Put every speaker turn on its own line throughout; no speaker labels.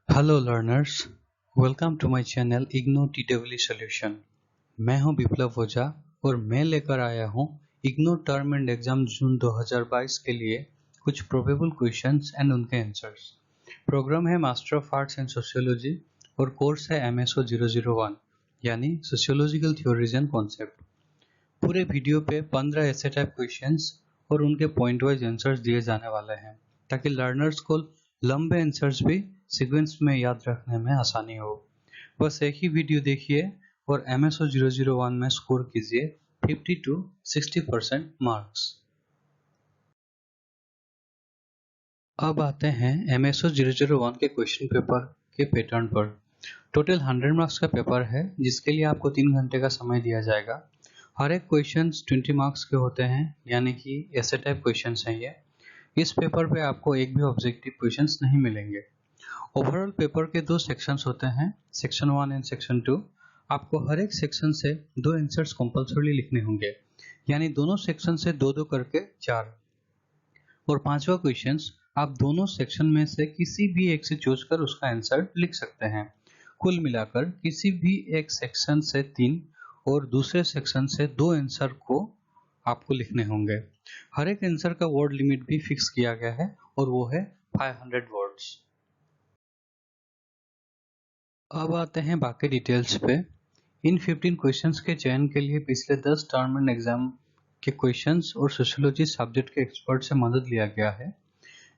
Hello learners, welcome to my channel IGNOU TW solution. मैं हूं विप्लव ओझा और मैं लेकर आया हूं IGNOU term end exam June 2022 के लिए कुछ प्रोबेबल क्वेश्चंस एंड उनके आंसर्स। प्रोग्राम है master of arts and sociology और कोर्स है MSO 001 यानी सोशियोलॉजिकल थ्योरीज एंड कॉन्सेप्ट। पूरे वीडियो पे 15 ऐसे टाइप क्वेश्चंस और उनके पॉइंट वाइज आंसर्स दिए जाने वाले हैं ताकि लर्नर्स को लंबे आंसर्स भी सीक्वेंस में याद रखने में आसानी हो। बस एक ही वीडियो देखिए और MSO 001 में स्कोर कीजिए 50 to 60% मार्क्स। अब आते हैं MSO 001 के क्वेश्चन पेपर के पैटर्न पर। टोटल 100 मार्क्स का पेपर है जिसके लिए आपको 3 घंटे का समय दिया जाएगा। हर एक क्वेश्चंस 20 मार्क्स के होते हैं यानी कि ऐसे टाइप क्वेश्चंस हैं ये। इस पेपर पे आपको एक भी ऑब्जेक्टिव क्वेश्चंस नहीं मिलेंगे। ओवरऑल पेपर के दो सेक्शंस होते हैं, सेक्शन 1 एंड सेक्शन 2। आपको हर एक सेक्शन से दो आंसर्स कंपल्सरी लिखने होंगे यानी दोनों सेक्शन से दो दो करके 4। और पांचवा क्वेश्चंस आप दोनों सेक्शन में से किसी भी एक से चूज कर उसका आंसर लिख सकते हैं। कुल मिलाकर किसी भी एक सेक्शन से 3 और दूसरे सेक्शन से 2 आंसर को आपको लिखने होंगे। हर एक आंसर का वर्ड लिमिट भी फिक्स किया गया है और वो है 500 वर्ड्स। अब आते हैं बाकी डिटेल्स पे। इन 15 क्वेश्चंस के चयन के लिए पिछले 10 टर्म एंड एग्जाम के क्वेश्चंस और सोशियोलॉजी सब्जेक्ट के एक्सपर्ट से मदद लिया गया है।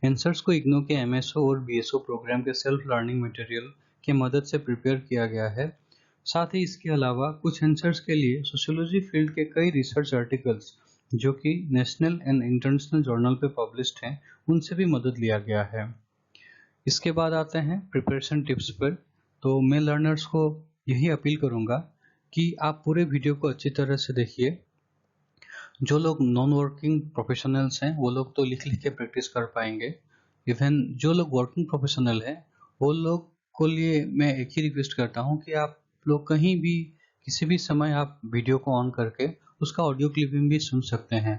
आंसर्स को इग्नो के MSO और BSO प्रोग्राम के सेल्फ लर्निंग मटेरियल की मदद से प्रिपेयर किया गया है। साथ ही इसके अलावा कुछ आंसर्स के लिए सोशियोलॉजी फील्ड के कई रिसर्च आर्टिकल्स जो कि नेशनल एंड इंटरनेशनल जर्नल पे पब्लिश्ड हैं उनसे भी मदद लिया गया है। इसके बाद आते हैं प्रिपरेशन टिप्स पर। तो मैं लर्नर्स को यही अपील करूंगा कि आप पूरे वीडियो को अच्छी तरह से देखिए। जो लोग नॉन वर्किंग प्रोफेशनल्स हैं वो लोग तो लिख लिख के प्रैक्टिस कर पाएंगे। इवन जो लोग वर्किंग प्रोफेशनल हैं वो लोग को लिए मैं एक ही रिक्वेस्ट करता हूँ कि आप लोग कहीं भी किसी भी समय आप वीडियो को ऑन करके उसका ऑडियो क्लिपिंग भी सुन सकते हैं।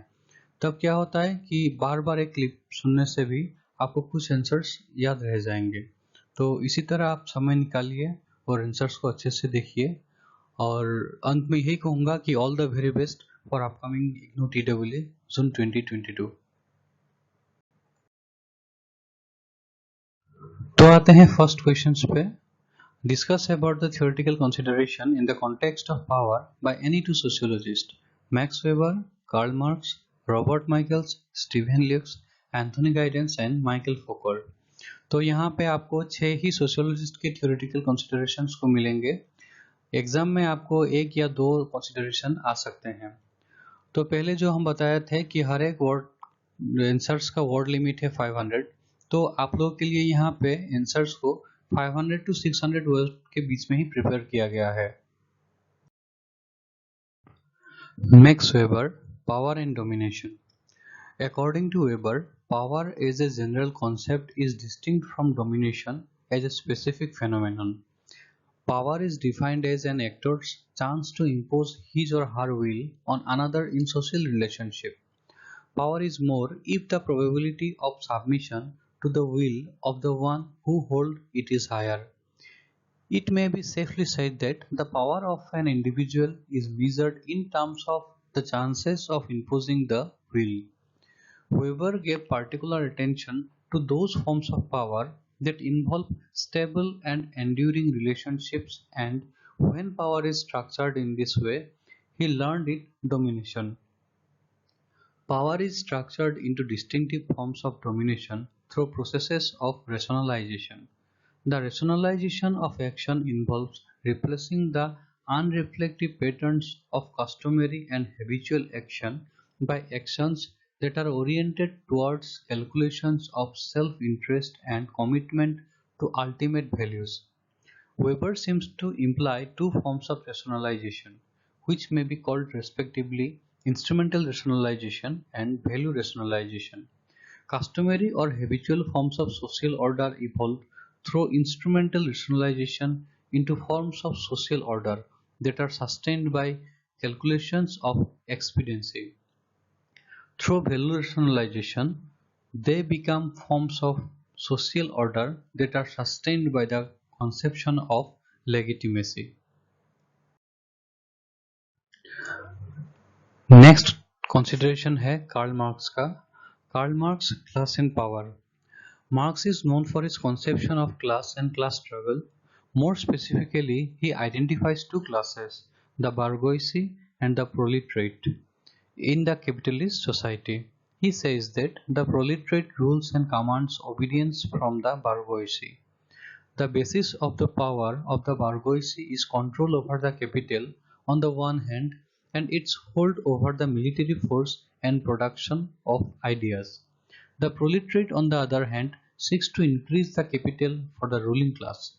तब क्या होता है कि बार बार एक क्लिप सुनने से भी आपको कुछ आंसर्स याद रह जाएंगे। तो इसी तरह आप समय निकालिए और आंसर्स को अच्छे से देखिए और अंत में यही कहूंगा कि all the very best for upcoming IGNOU TW June 2022। तो आते हैं फर्स्ट क्वेश्चन पे। Discuss about the theoretical consideration in the context of power by any two sociologist, Max Weber, Karl Marx, Robert Michels, Steven Lukes, Anthony Giddens and Michael Foucault. तो यहाँ पे आपको 6 ही sociologist के थियोरेटिकल कंसिडरेशंस को मिलेंगे। Exam में आपको एक या दो कंसिडरेशन आ सकते हैं। तो पहले जो हम बताए थे कि हर एक वर्ड आंसर्स का वर्ड लिमिट है 500। तो आप लोगों के लिए यहाँ पे आंसर्स को 500 to 600 वर्ड के बीच में ही प्रिपेयर किया गया है। Max weber, power and domination. According to Weber, power as a general concept is distinct from domination as a specific phenomenon. Power is defined as an actor's chance to impose his or her will on another in social relationship. Power is more if the probability of submission to the will of the one who holds it is higher. It may be safely said that the power of an individual is measured in terms of the chances of imposing the will. Weber gave particular attention to those forms of power that involve stable and enduring relationships, and when power is structured in this way, he learned it domination. Power is structured into distinctive forms of domination through processes of rationalization. The rationalization of action involves replacing the unreflective patterns of customary and habitual action by actions that are oriented towards calculations of self-interest and commitment to ultimate values. Weber seems to imply two forms of rationalization, which may be called respectively instrumental rationalization and value rationalization. Customary or habitual forms of social order evolve through instrumental rationalization into forms of social order that are sustained by calculations of expediency. Through value rationalization, they become forms of social order that are sustained by the conception of legitimacy. Next consideration है Karl Marx का. Karl Marx class and power. Marx is known for his conception of class and class struggle. More specifically, he identifies two classes, the bourgeoisie and the proletariat, in the capitalist society. He says that the proletariat rules and commands obedience from the bourgeoisie. The basis of the power of the bourgeoisie is control over the capital on the one hand and its hold over the military force and production of ideas. The proletariat, on the other hand, seeks to increase the capital for the ruling class.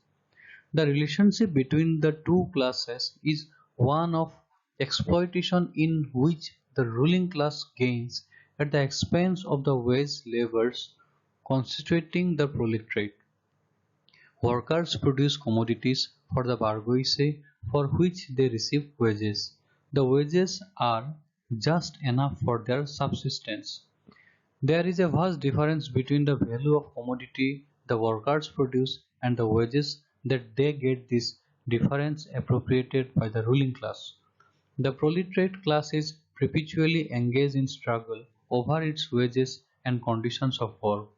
The relationship between the two classes is one of exploitation in which the ruling class gains at the expense of the wage laborers constituting the proletariat. Workers produce commodities for the bourgeoisie for which they receive wages. The wages are just enough for their subsistence. There is a vast difference between the value of commodity the workers produce and the wages that they get, this difference appropriated by the ruling class. The proletariat class is perpetually engaged in struggle over its wages and conditions of work.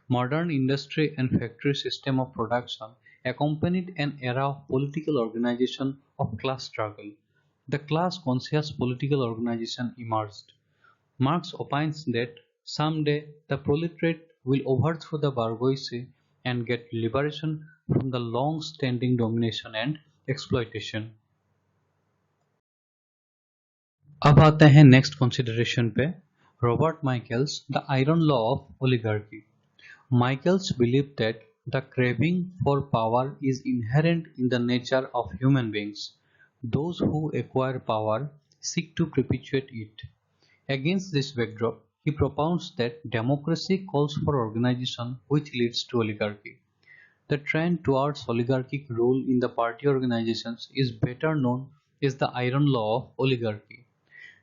Modern industry and factory system of production accompanied an era of political organization of class struggle. The class-conscious political organization emerged. Marx opines that someday the proletariat will overthrow the bourgeoisie and get liberation from the long-standing domination and exploitation. अब आते हैं next consideration पे. Robert Michels the iron law of oligarchy. Michaels believed that the craving for power is inherent in the nature of human beings. Those who acquire power seek to perpetuate it. Against this backdrop, he propounds that democracy calls for organization which leads to oligarchy. The trend towards oligarchic rule in the party organizations is better known as the iron law of oligarchy.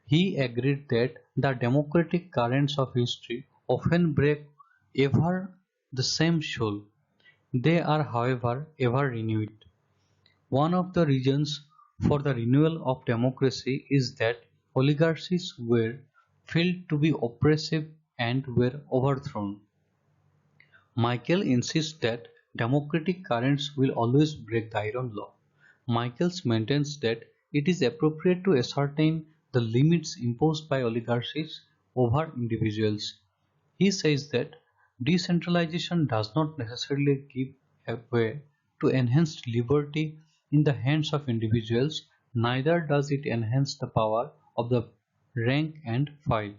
He agreed that the democratic currents of history often break ever the same shoal. They are, however, ever renewed. One of the reasons for the renewal of democracy is that oligarchies were felt to be oppressive and were overthrown. Michael insists that democratic currents will always break the iron law. Michaels maintains that it is appropriate to ascertain the limits imposed by oligarchies over individuals. He says that decentralization does not necessarily give way to enhanced liberty in the hands of individuals, neither does it enhance the power of the rank and file.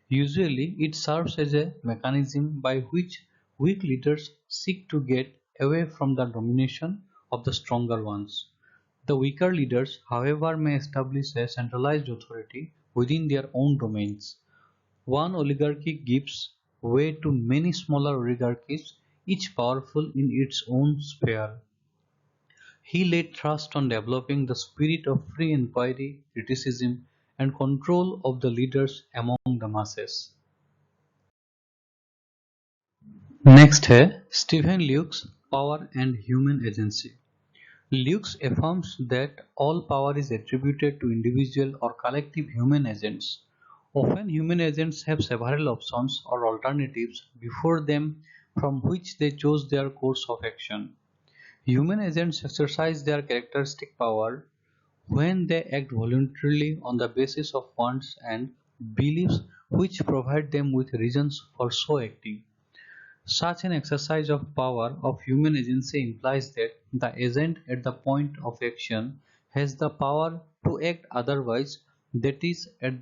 Usually, it serves as a mechanism by which weak leaders seek to get away from the domination of the stronger ones. The weaker leaders, however, may establish a centralized authority within their own domains. One oligarchy gives way to many smaller oligarchies, each powerful in its own sphere. He laid thrust on developing the spirit of free inquiry, criticism, and control of the leaders among the masses. Next है Stephen Luke's power and human agency. Luke affirms that all power is attributed to individual or collective human agents. Often human agents have several options or alternatives before them from which they choose their course of action. Human agents exercise their characteristic power when they act voluntarily on the basis of wants and beliefs which provide them with reasons for so acting. Such an exercise of power of human agency implies that the agent at the point of action has the power to act otherwise, that is, at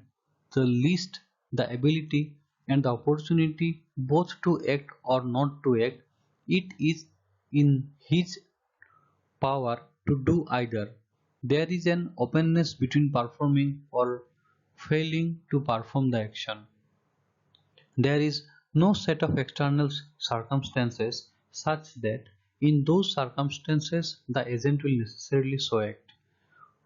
the least the ability and the opportunity both to act or not to act. It is in his power to do either. There is an openness between performing or failing to perform the action. There is no set of external circumstances such that in those circumstances the agent will necessarily so act.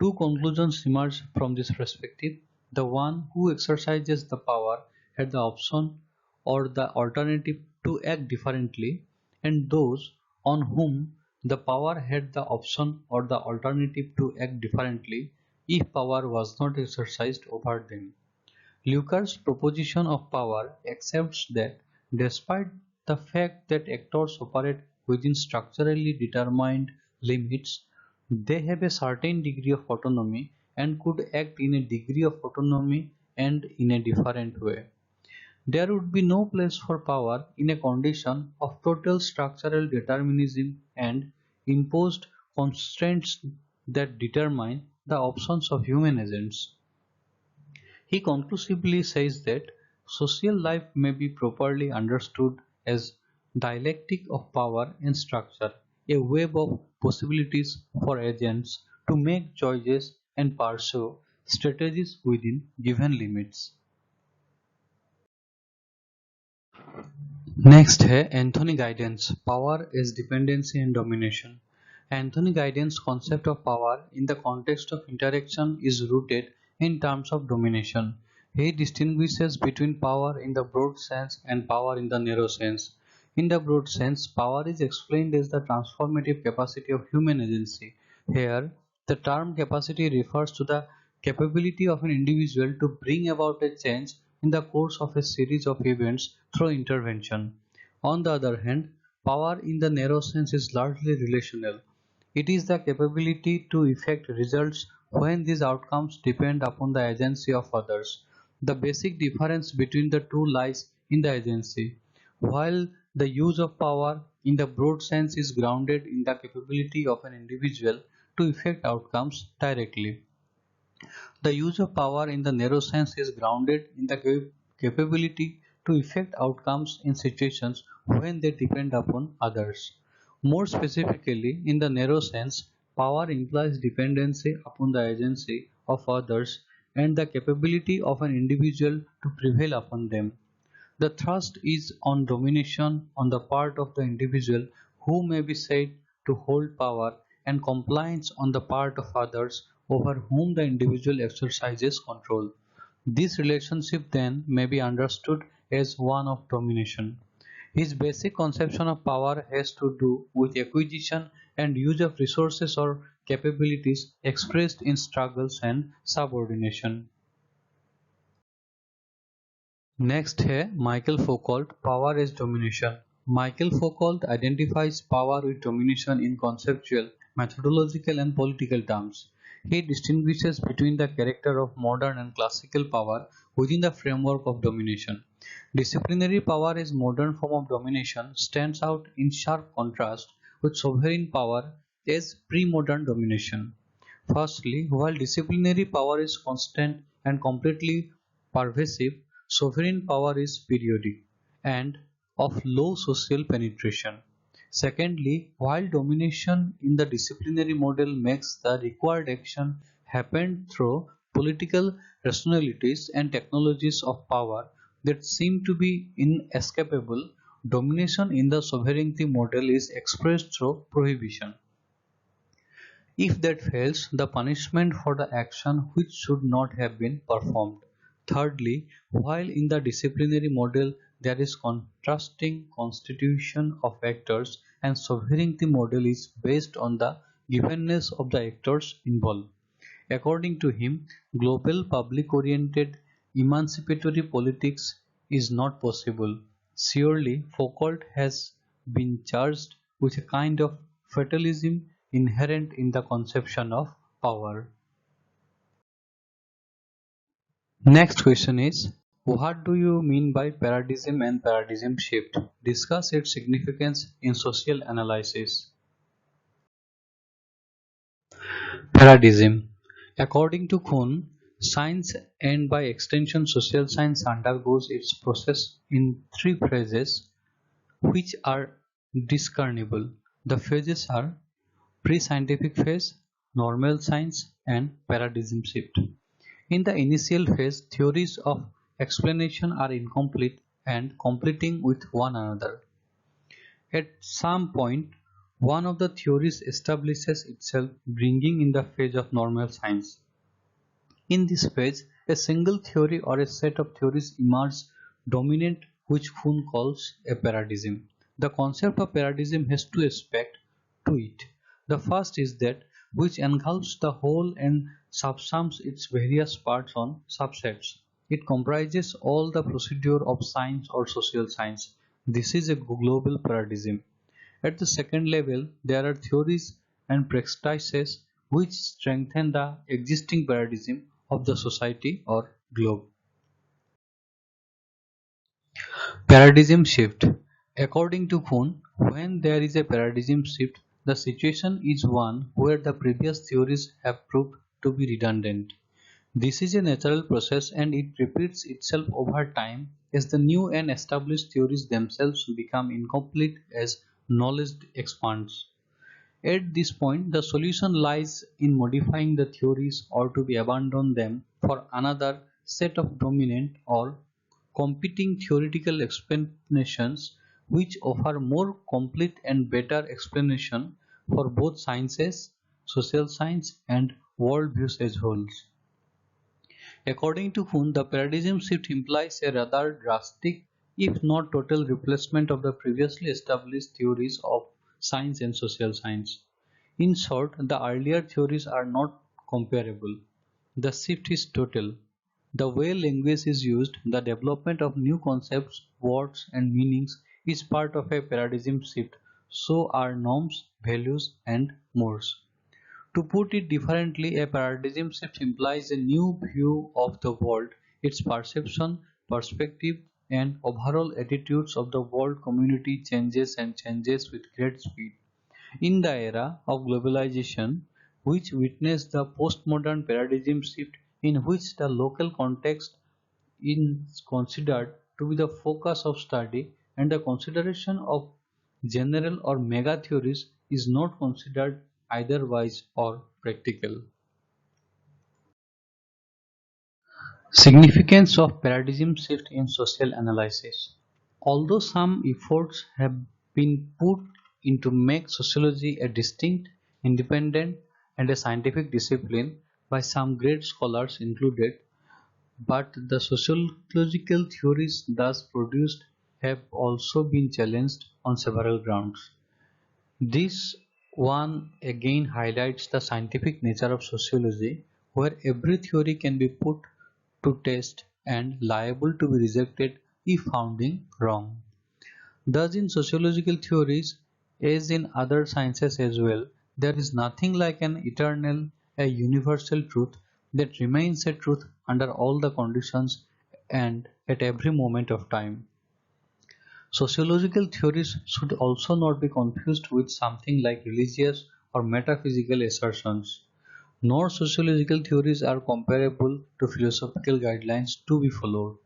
Two conclusions emerge from this perspective. The one who exercises the power had the option or the alternative to act differently, and those on whom the power had the option or the alternative to act differently if power was not exercised over them. Leuker's proposition of power accepts that despite the fact that actors operate within structurally determined limits, they have a certain degree of autonomy and could act in a degree of autonomy and in a different way. There would be no place for power in a condition of total structural determinism and imposed constraints that determine the options of human agents. He conclusively says that social life may be properly understood as dialectic of power and structure, a web of possibilities for agents to make choices and pursue strategies within given limits. Next है Anthony Giddens power as dependency and domination Anthony Giddens' concept of power in the context of interaction is rooted in terms of domination. He distinguishes between power in the broad sense and power in the narrow sense. In the broad sense, power is explained as the transformative capacity of human agency. Here, the term capacity refers to the capability of an individual to bring about a change in the course of a series of events through intervention. On the other hand, power in the narrow sense is largely relational. It is the capability to effect results when these outcomes depend upon the agency of others. The basic difference between the two lies in the agency. While the use of power in the broad sense is grounded in the capability of an individual to effect outcomes directly, the use of power in the narrow sense is grounded in the capability to effect outcomes in situations when they depend upon others. More specifically, in the narrow sense, power implies dependency upon the agency of others and the capability of an individual to prevail upon them. The thrust is on domination on the part of the individual who may be said to hold power, and compliance on the part of others over whom the individual exercises control. This relationship then may be understood as one of domination. His basic conception of power has to do with acquisition and use of resources or capabilities expressed in struggles and subordination. Next है Michael Foucault Power as Domination. Michael Foucault identifies power with domination in conceptual, methodological and political terms. He distinguishes between the character of modern and classical power within the framework of domination. Disciplinary power as modern form of domination stands out in sharp contrast with sovereign power as pre-modern domination. Firstly, while disciplinary power is constant and completely pervasive, sovereign power is periodic and of low social penetration. Secondly, while domination in the disciplinary model makes the required action happen through political rationalities and technologies of power that seem to be inescapable, domination in the sovereignty model is expressed through prohibition. If that fails, the punishment for the action which should not have been performed. Thirdly, while in the disciplinary model there is contrasting constitution of actors and sovereignty model is based on the givenness of the actors involved. According to him, global public-oriented emancipatory politics is not possible. Surely, Foucault has been charged with a kind of fatalism inherent in the conception of power. Next question is, what do you mean by paradigm and paradigm shift? Discuss its significance in social analysis. Paradigm. According to Kuhn, science and by extension social science undergoes its process in three phases which are discernible. The phases are pre-scientific phase, normal science, and paradigm shift. In the initial phase, theories of explanation are incomplete and competing with one another. At some point, one of the theories establishes itself, bringing in the phase of normal science. In this phase, a single theory or a set of theories emerge dominant which Kuhn calls a paradigm. The concept of paradigm has two aspects to it. The first is that which engulfs the whole and subsumes its various parts on subsets. It comprises all the procedure of science or social science. This is a global paradigm. At the second level, there are theories and practices which strengthen the existing paradigm of the society or globe. Paradigm shift. According to Kuhn, when there is a paradigm shift, the situation is one where the previous theories have proved to be redundant. This is a natural process and it repeats itself over time as the new and established theories themselves become incomplete as knowledge expands. At this point, the solution lies in modifying the theories or to be abandon them for another set of dominant or competing theoretical explanations which offer more complete and better explanation for both sciences, social science and worldviews as wholes. According to Kuhn, the paradigm shift implies a rather drastic, if not total, replacement of the previously established theories of science and social science. In short, the earlier theories are not comparable. The shift is total. The way language is used, the development of new concepts, words, and meanings is part of a paradigm shift. So are norms, values, and mores. To put it differently, a paradigm shift implies a new view of the world, its perception, perspective, and overall attitudes of the world community changes and changes with great speed. In the era of globalization, which witnessed the postmodern paradigm shift in which the local context is considered to be the focus of study and the consideration of general or mega theories is not considered either wise or practical. Significance of paradigm shift in social analysis. Although some efforts have been put into make sociology a distinct, independent, and a scientific discipline by some great scholars included, but the sociological theories thus produced have also been challenged on several grounds. This one again highlights the scientific nature of sociology, where every theory can be put to test and liable to be rejected if founding wrong. Thus, in sociological theories, as in other sciences as well, there is nothing like an eternal, a universal truth that remains a truth under all the conditions and at every moment of time. Sociological theories should also not be confused with something like religious or metaphysical assertions. Nor sociological theories are comparable to philosophical guidelines to be followed.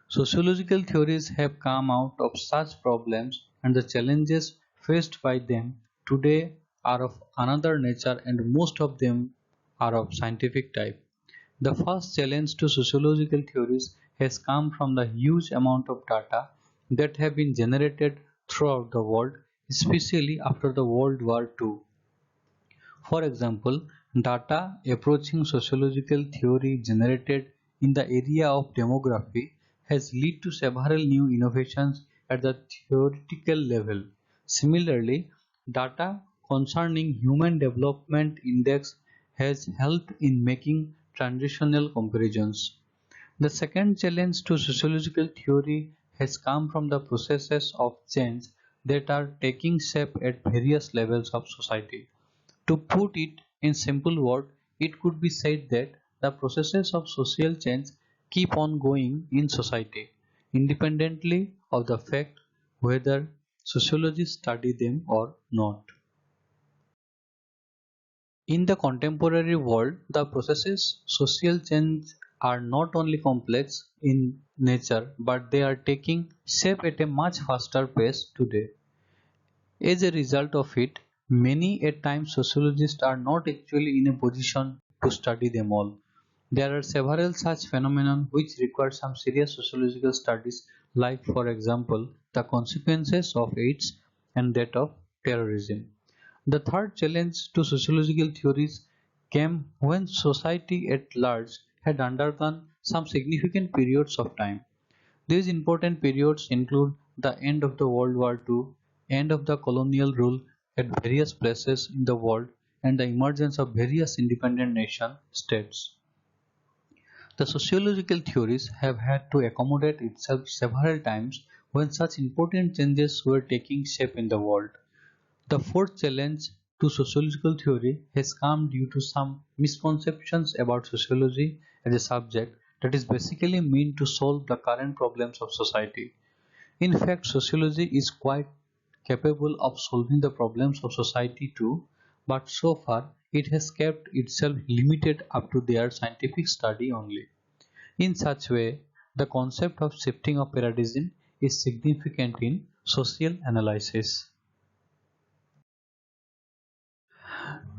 Sociological theories have come out of such problems and the challenges faced by them today are of another nature and most of them are of scientific type. The first challenge to sociological theories has come from the huge amount of data that have been generated throughout the world, especially after the World War II. For example, data approaching sociological theory generated in the area of demography has led to several new innovations at the theoretical level. Similarly, data concerning Human Development Index has helped in making transitional comparisons. The second challenge to sociological theory has come from the processes of change that are taking shape at various levels of society. To put it in simple words, it could be said that the processes of social change keep on going in society, independently of the fact whether sociologists study them or not. In the contemporary world, the processes social change are not only complex in nature but they are taking shape at a much faster pace today. As a result of it, many at times sociologists are not actually in a position to study them all. There are several such phenomena which require some serious sociological studies, like, for example, the consequences of AIDS and that of terrorism. The third challenge to sociological theories came when society at large had undergone some significant periods of time. These important periods include the end of the World War II, end of the colonial rule at various places in the world, and the emergence of various independent nation states. The sociological theories have had to accommodate itself several times when such important changes were taking shape in the world. The fourth challenge to sociological theory has come due to some misconceptions about sociology as a subject that is basically meant to solve the current problems of society. In fact, sociology is quite capable of solving the problems of society too, but so far it has kept itself limited up to their scientific study only. In such way, the concept of shifting of paradigm is significant in social analysis.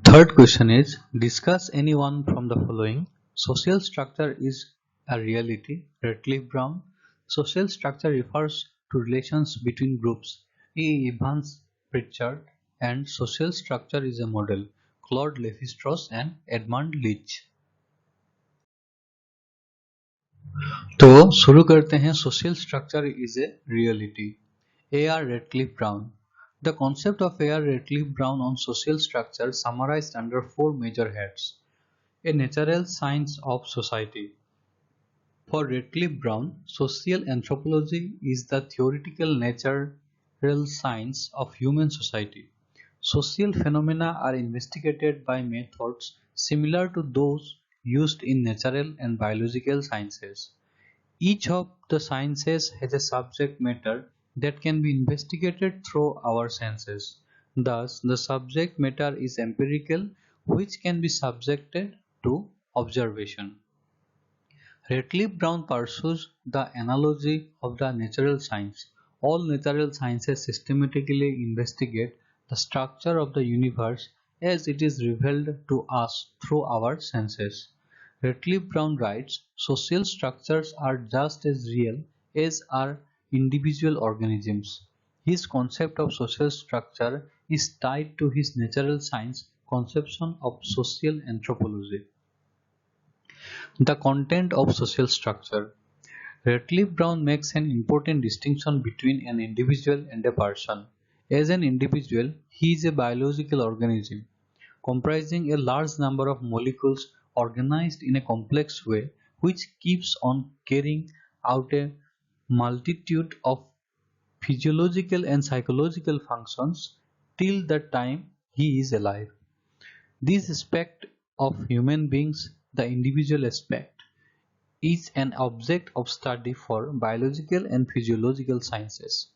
Third question is, discuss any one from the following. Social structure is a reality. Radcliffe Brown. Social structure refers to relations between groups. E. Evans Pritchard. And social structure is a model. Claude Lévi-Strauss and Edmund Leach. तो शुरू करते हैं social structure is a reality. A.R. Radcliffe Brown. The concept of A.R. Radcliffe Brown on social structure summarized under four major heads. A natural science of society. For Radcliffe Brown, social anthropology is the theoretical natural science of human society. Social phenomena are investigated by methods similar to those used in natural and biological sciences. Each of the sciences has a subject matter that can be investigated through our senses. Thus, the subject matter is empirical, which can be subjected to observation. Radcliffe Brown pursues the analogy of the natural science. All natural sciences systematically investigate the structure of the universe as it is revealed to us through our senses. Radcliffe Brown writes, social structures are just as real as are individual organisms. His concept of social structure is tied to his natural science conception of social anthropology. The content of social structure. Radcliffe Brown makes an important distinction between an individual and a person. As an individual, he is a biological organism, comprising a large number of molecules organized in a complex way, which keeps on carrying out a multitude of physiological and psychological functions till the time he is alive. This aspect of human beings, the individual aspect, is an object of study for biological and physiological sciences.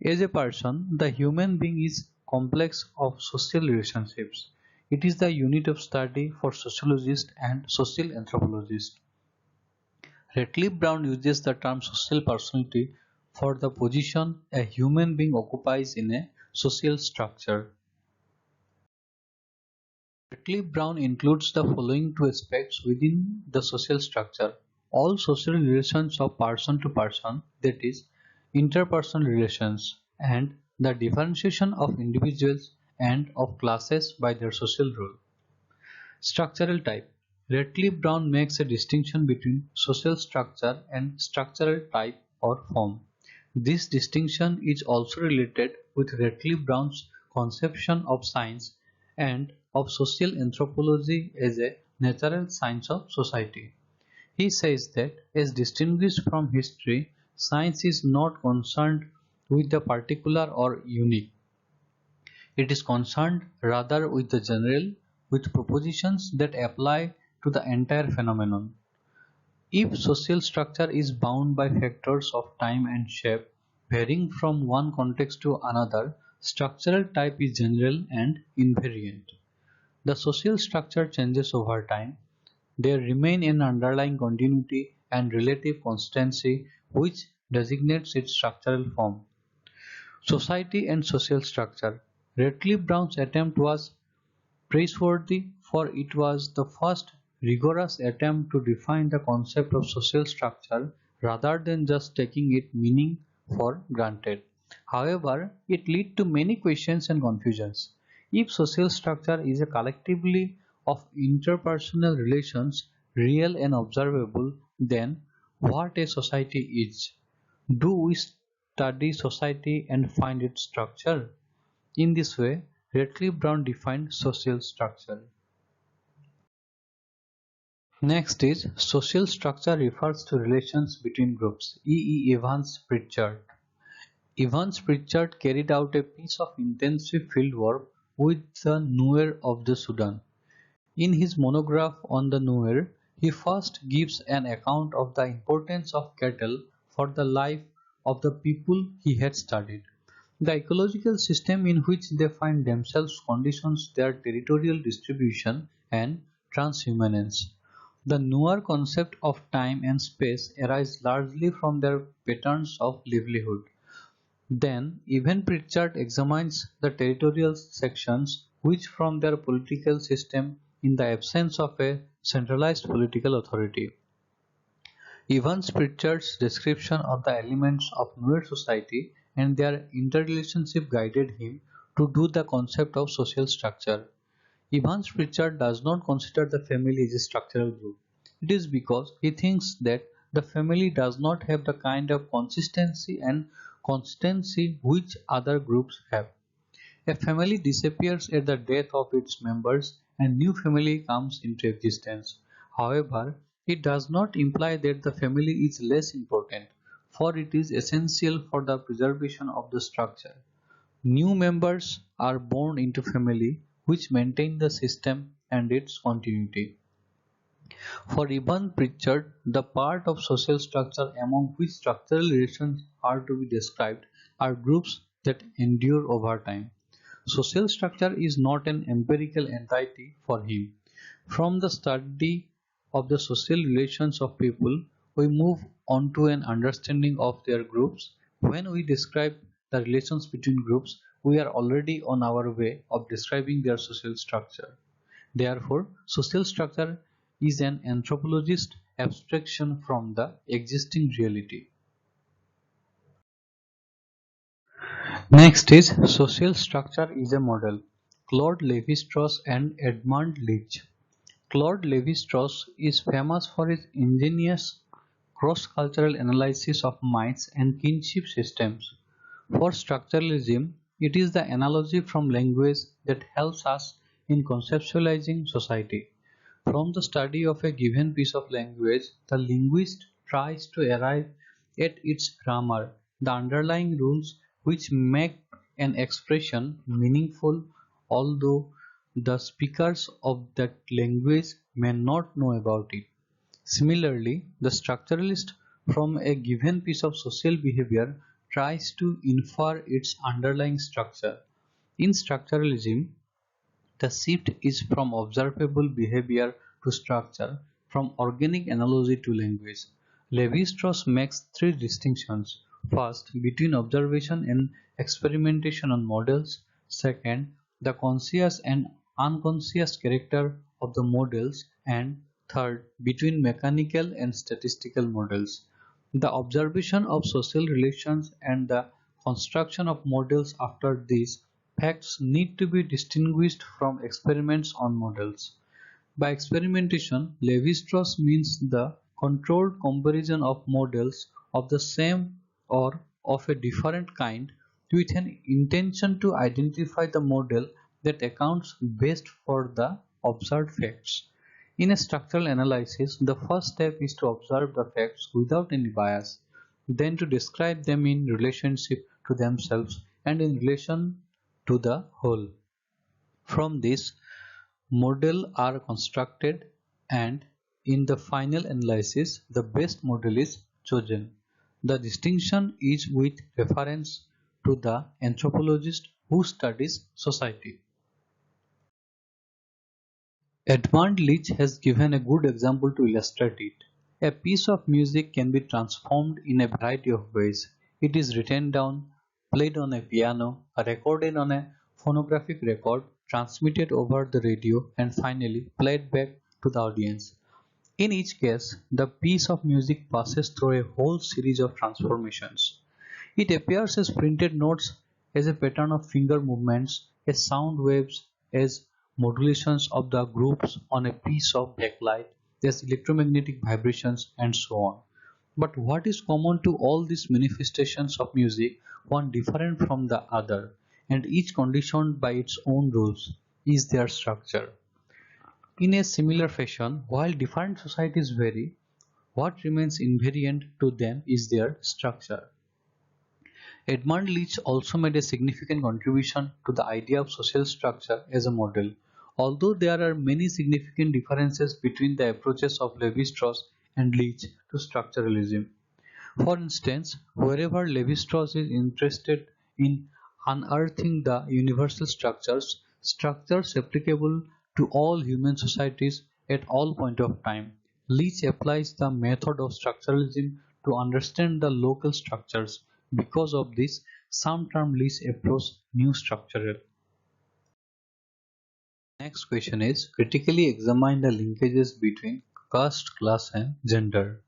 As a person, the human being is complex of social relationships. It is the unit of study for sociologists and social anthropologists. Radcliffe Brown uses the term social personality for the position a human being occupies in a social structure. Radcliffe Brown includes the following two aspects within the social structure: all social relations of person to person, that is, interpersonal relations, and the differentiation of individuals and of classes by their social role. Structural type. Radcliffe Brown makes a distinction between social structure and structural type or form. This distinction is also related with Radcliffe Brown's conception of science and of social anthropology as a natural science of society. He says that, as distinguished from history, science is not concerned with the particular or unique. It is concerned rather with the general, with propositions that apply to the entire phenomenon. If social structure is bound by factors of time and shape, varying from one context to another, structural type is general and invariant. The social structure changes over time. There remain an underlying continuity and relative constancy which designates its structural form. Society and social structure. Radcliffe Brown's attempt was praiseworthy, for it was the first rigorous attempt to define the concept of social structure rather than just taking its meaning for granted. However, it led to many questions and confusions. If social structure is a collectively of interpersonal relations, real and observable, then what a society is? Do we study society and find its structure? In this way, Radcliffe Brown defined social structure. Next is social structure refers to relations between groups. E. Evans Pritchard. Evans Pritchard carried out a piece of intensive fieldwork with the Nuer of the Sudan. In his monograph on the Nuer, he first gives an account of the importance of cattle for the life of the people he had studied. The ecological system in which they find themselves conditions their territorial distribution and transhumance. The Nuer concept of time and space arise largely from their patterns of livelihood. Then, even Pritchard examines the territorial sections which form their political system in the absence of a centralized political authority. Evans Pritchard's description of the elements of Nuer society and their interrelationship guided him to do the concept of social structure. Evans Pritchard does not consider the family as a structural group. It is because he thinks that the family does not have the kind of consistency and constancy which other groups have. A family disappears at the death of its members and new family comes into existence. However, it does not imply that the family is less important, for it is essential for the preservation of the structure. New members are born into family which maintain the system and its continuity. For Ibn Pritchard, the part of social structure among which structural relations are to be described are groups that endure over time. Social structure is not an empirical entity for him. From the study of the social relations of people, we move on to an understanding of their groups. When we describe the relations between groups, we are already on our way of describing their social structure. Therefore, social structure is an anthropologist's abstraction from the existing reality. Next is social structure is a model. Claude Lévi-Strauss and Edmund Leach. Claude Lévi-Strauss is famous for his ingenious cross-cultural analysis of myths and kinship systems. For structuralism, it is the analogy from language that helps us in conceptualizing society. From the study of a given piece of language, the linguist tries to arrive at its grammar, the underlying rules which make an expression meaningful, although the speakers of that language may not know about it. Similarly, the structuralist from a given piece of social behavior tries to infer its underlying structure. In structuralism, the shift is from observable behavior to structure, from organic analogy to language. Levi-Strauss makes three distinctions. First, between observation and experimentation on models. Second, the conscious and unconscious character of the models. And third, between mechanical and statistical models. The observation of social relations and the construction of models after these facts need to be distinguished from experiments on models. By experimentation, Levi-Strauss means the controlled comparison of models of the same or of a different kind with an intention to identify the model that accounts best for the observed facts. In a structural analysis, the first step is to observe the facts without any bias, then to describe them in relationship to themselves and in relation to the whole. From this, models are constructed and in the final analysis, the best model is chosen. The distinction is with reference to the anthropologist who studies society. Edmund Leach has given a good example to illustrate it. A piece of music can be transformed in a variety of ways. It is written down, played on a piano, recorded on a phonographic record, transmitted over the radio, and finally played back to the audience. In each case, the piece of music passes through a whole series of transformations. It appears as printed notes, as a pattern of finger movements, as sound waves, as modulations of the groups on a piece of backlight, as electromagnetic vibrations, and so on. But what is common to all these manifestations of music, one different from the other, and each conditioned by its own rules, is their structure. In a similar fashion, while different societies vary, what remains invariant to them is their structure. Edmund Leach also made a significant contribution to the idea of social structure as a model, although there are many significant differences between the approaches of Levi-Strauss and Leach to structuralism. For instance, wherever Levi-Strauss is interested in unearthing the universal structures, structures applicable to all human societies at all points of time, Leach applies the method of structuralism to understand the local structures. Because of this, some term Leach approach new structural. Next question is critically examine the linkages between caste, class, and gender.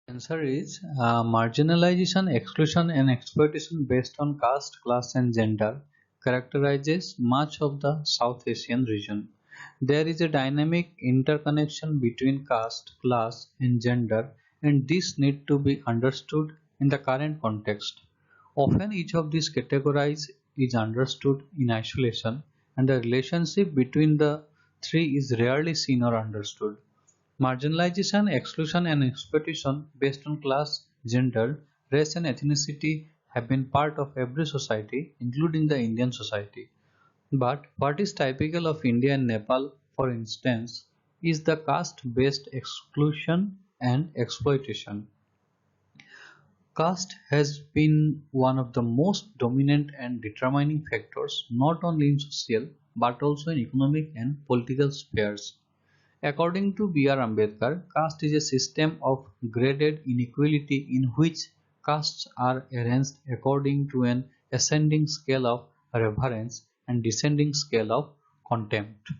Answer is marginalization, exclusion, and exploitation based on caste, class, and gender characterizes much of the South Asian region. There is a dynamic interconnection between caste, class, and gender, and this need to be understood in the current context. Often, each of these categories is understood in isolation, and the relationship between the three is rarely seen or understood. Marginalization, exclusion, and exploitation based on class, gender, race, and ethnicity have been part of every society, including the Indian society. But what is typical of India and Nepal, for instance, is the caste-based exclusion and exploitation. Caste has been one of the most dominant and determining factors not only in social but also in economic and political spheres. According to B. R. Ambedkar, caste is a system of graded inequality in which castes are arranged according to an ascending scale of reverence and descending scale of contempt.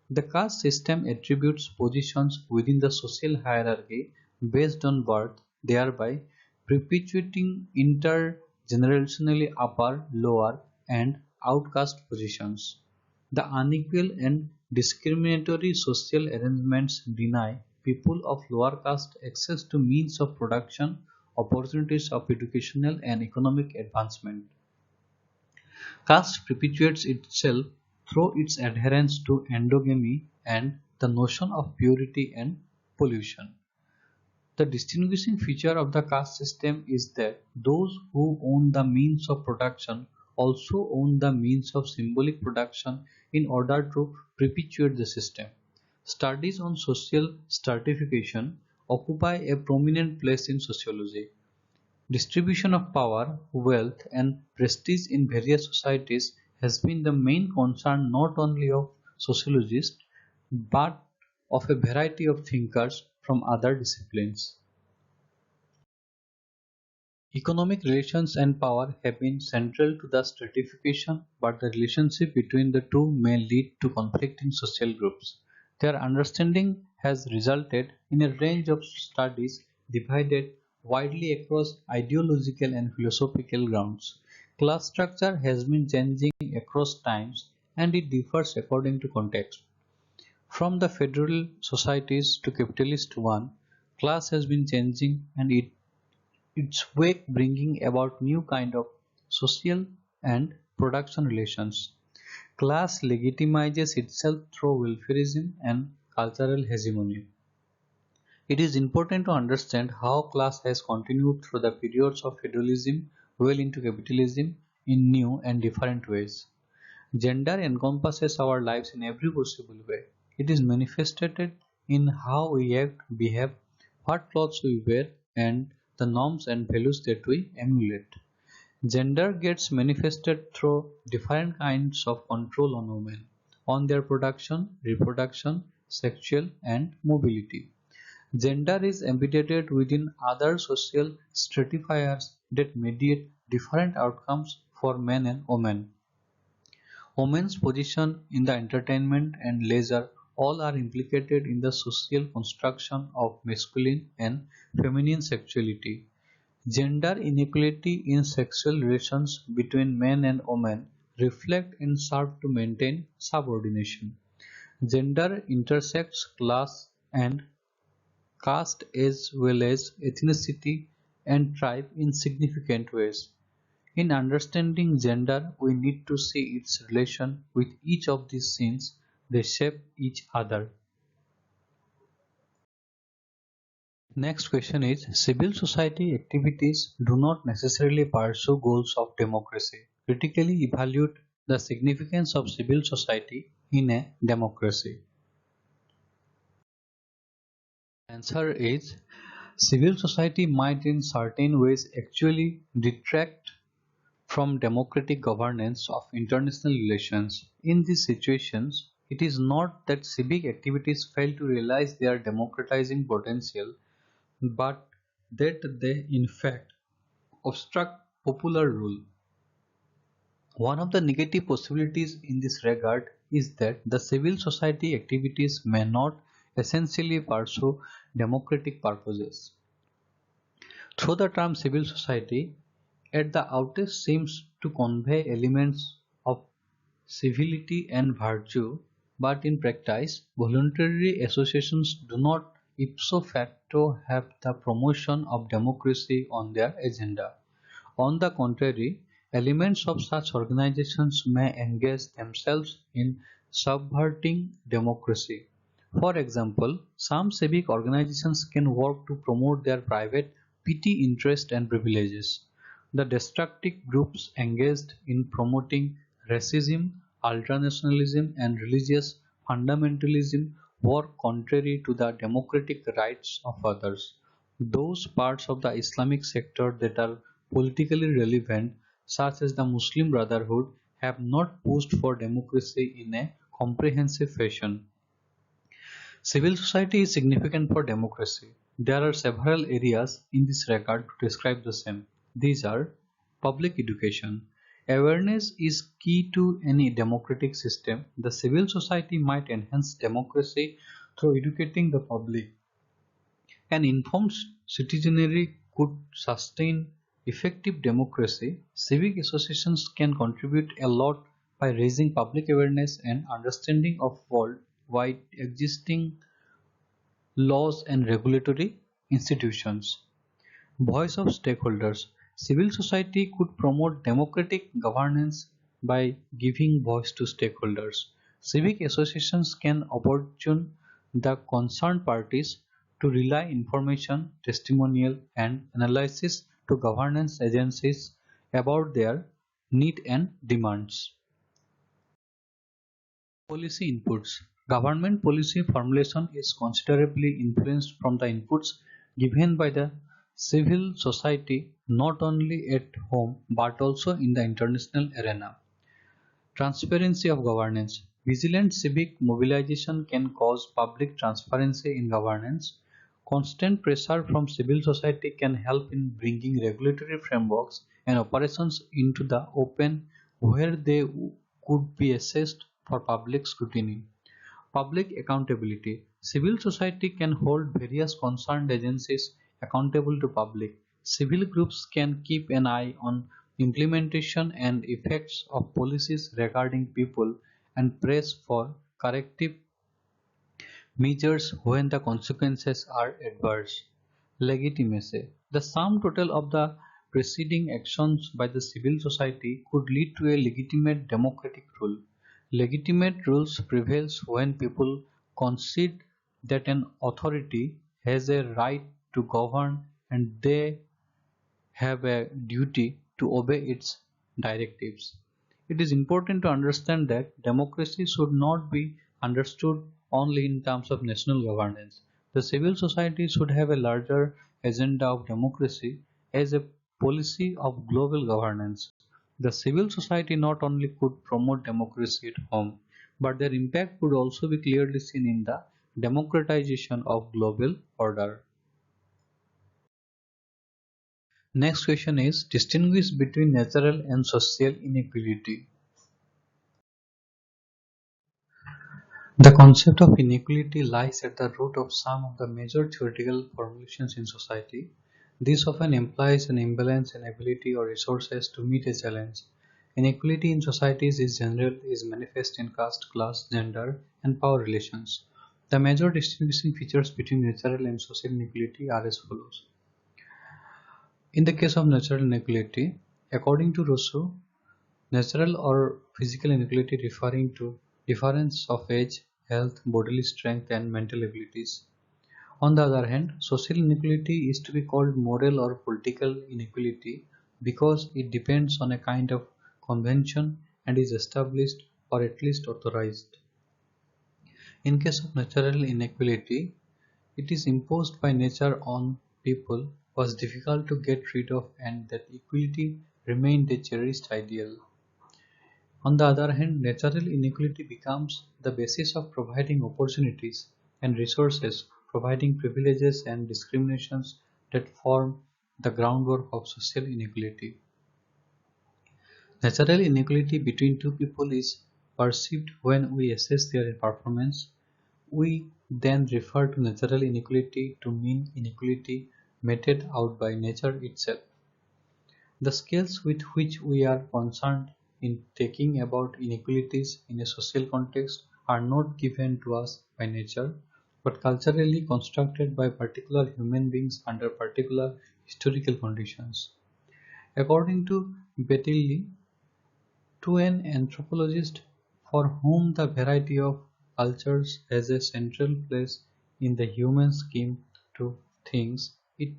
The caste system attributes positions within the social hierarchy based on birth, thereby perpetuating intergenerationally upper, lower, and outcast positions. The unequal and discriminatory social arrangements deny people of lower caste access to means of production, opportunities of educational and economic advancement. Caste perpetuates itself through its adherence to endogamy and the notion of purity and pollution. The distinguishing feature of the caste system is that those who own the means of production also own the means of symbolic production in order to perpetuate the system. Studies on social stratification occupy a prominent place in sociology. Distribution of power, wealth, and prestige in various societies has been the main concern not only of sociologists but of a variety of thinkers from other disciplines. Economic relations and power have been central to the stratification, but the relationship between the two may lead to conflicting social groups. Their understanding has resulted in a range of studies divided widely across ideological and philosophical grounds. Class structure has been changing across times and it differs according to context. From the feudal societies to capitalist one, class has been changing and its wake bringing about new kind of social and production relations. Class legitimizes itself through welfarism and cultural hegemony. It is important to understand how class has continued through the periods of feudalism well into capitalism in new and different ways. Gender encompasses our lives in every possible way. It is manifested in how we act, behave, what clothes we wear, and the norms and values that we emulate. Gender gets manifested through different kinds of control on women, on their production, reproduction, sexual, and mobility. Gender is embedded within other social stratifiers that mediate different outcomes for men and women. Women's position in the entertainment and leisure all are implicated in the social construction of masculine and feminine sexuality. Gender inequality in sexual relations between men and women reflect and serve to maintain subordination. Gender intersects class and caste as well as ethnicity and tribe in significant ways. In understanding gender, we need to see its relation with each of these since they shape each other. Next question is, civil society activities do not necessarily pursue goals of democracy. Critically evaluate the significance of civil society in a democracy. Answer is, civil society might in certain ways actually detract from democratic governance of international relations. In these situations, it is not that civic activities fail to realize their democratizing potential, but that they in fact obstruct popular rule. One of the negative possibilities in this regard is that the civil society activities may not essentially pursue democratic purposes. Through the term civil society, at the outset seems to convey elements of civility and virtue, but in practice, voluntary associations do not ipso facto have the promotion of democracy on their agenda. On the contrary, elements of such organizations may engage themselves in subverting democracy. For example, some civic organizations can work to promote their private petty interests and privileges. The destructive groups engaged in promoting racism, ultranationalism, and religious fundamentalism work contrary to the democratic rights of others. Those parts of the Islamic sector that are politically relevant, such as the Muslim Brotherhood, have not pushed for democracy in a comprehensive fashion. Civil society is significant for democracy. There are several areas in this regard to describe the same. These are public education. Awareness is key to any democratic system. The civil society might enhance democracy through educating the public. An informed citizenry could sustain effective democracy. Civic associations can contribute a lot by raising public awareness and understanding of worldwide existing laws and regulatory institutions. Voice of stakeholders. Civil society could promote democratic governance by giving voice to stakeholders. Civic associations can opportune the concerned parties to rely information, testimonial, and analysis to governance agencies about their need and demands. Policy inputs. Government policy formulation is considerably influenced from the inputs given by the civil society not only at home but also in the international arena. Transparency of governance. Vigilant civic mobilization can cause public transparency in governance. Constant pressure from civil society can help in bringing regulatory frameworks and operations into the open where they could be assessed for public scrutiny. Public accountability. Civil society can hold various concerned agencies accountable to public. Civil groups can keep an eye on implementation and effects of policies regarding people and press for corrective measures when the consequences are adverse. Legitimacy. The sum total of the preceding actions by the civil society could lead to a legitimate democratic rule. Legitimate rules prevails when people concede that an authority has a right to govern and they have a duty to obey its directives. It is important to understand that democracy should not be understood only in terms of national governance. The civil society should have a larger agenda of democracy as a policy of global governance. The civil society not only could promote democracy at home, but their impact could also be clearly seen in the democratization of global order. Next question is, distinguish between natural and social inequality. The concept of inequality lies at the root of some of the major theoretical formulations in society. This often implies an imbalance in ability or resources to meet a challenge. Inequality in societies is manifest in caste, class, gender, and power relations. The major distinguishing features between natural and social inequality are as follows. In the case of natural inequality, according to Rousseau, natural or physical inequality referring to difference of age, health, bodily strength, and mental abilities. On the other hand, social inequality is to be called moral or political inequality because it depends on a kind of convention and is established or at least authorized. In case of natural inequality, it is imposed by nature on people, was difficult to get rid of, and that equality remained a cherished ideal. On the other hand, natural inequality becomes the basis of providing opportunities and resources, providing privileges and discriminations that form the groundwork of social inequality. Natural inequality between two people is perceived when we assess their performance. We then refer to natural inequality to mean inequality meted out by nature itself. The scales with which we are concerned in talking about inequalities in a social context are not given to us by nature, but culturally constructed by particular human beings under particular historical conditions. According to Bettilly, to an anthropologist for whom the variety of cultures has a central place in the human scheme to things, it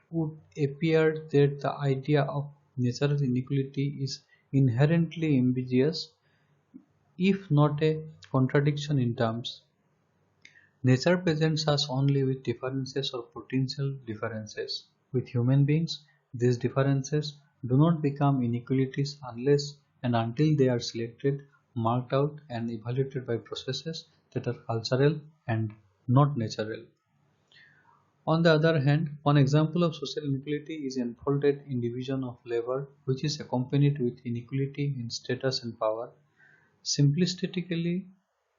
would appear that the idea of natural inequality is inherently ambiguous, if not a contradiction in terms. Nature presents us only with differences or potential differences. With human beings, these differences do not become inequalities unless and until they are selected, marked out, and evaluated by processes that are cultural and not natural. On the other hand, one example of social inequality is unfolded in division of labor, which is accompanied with inequality in status and power. Simplistically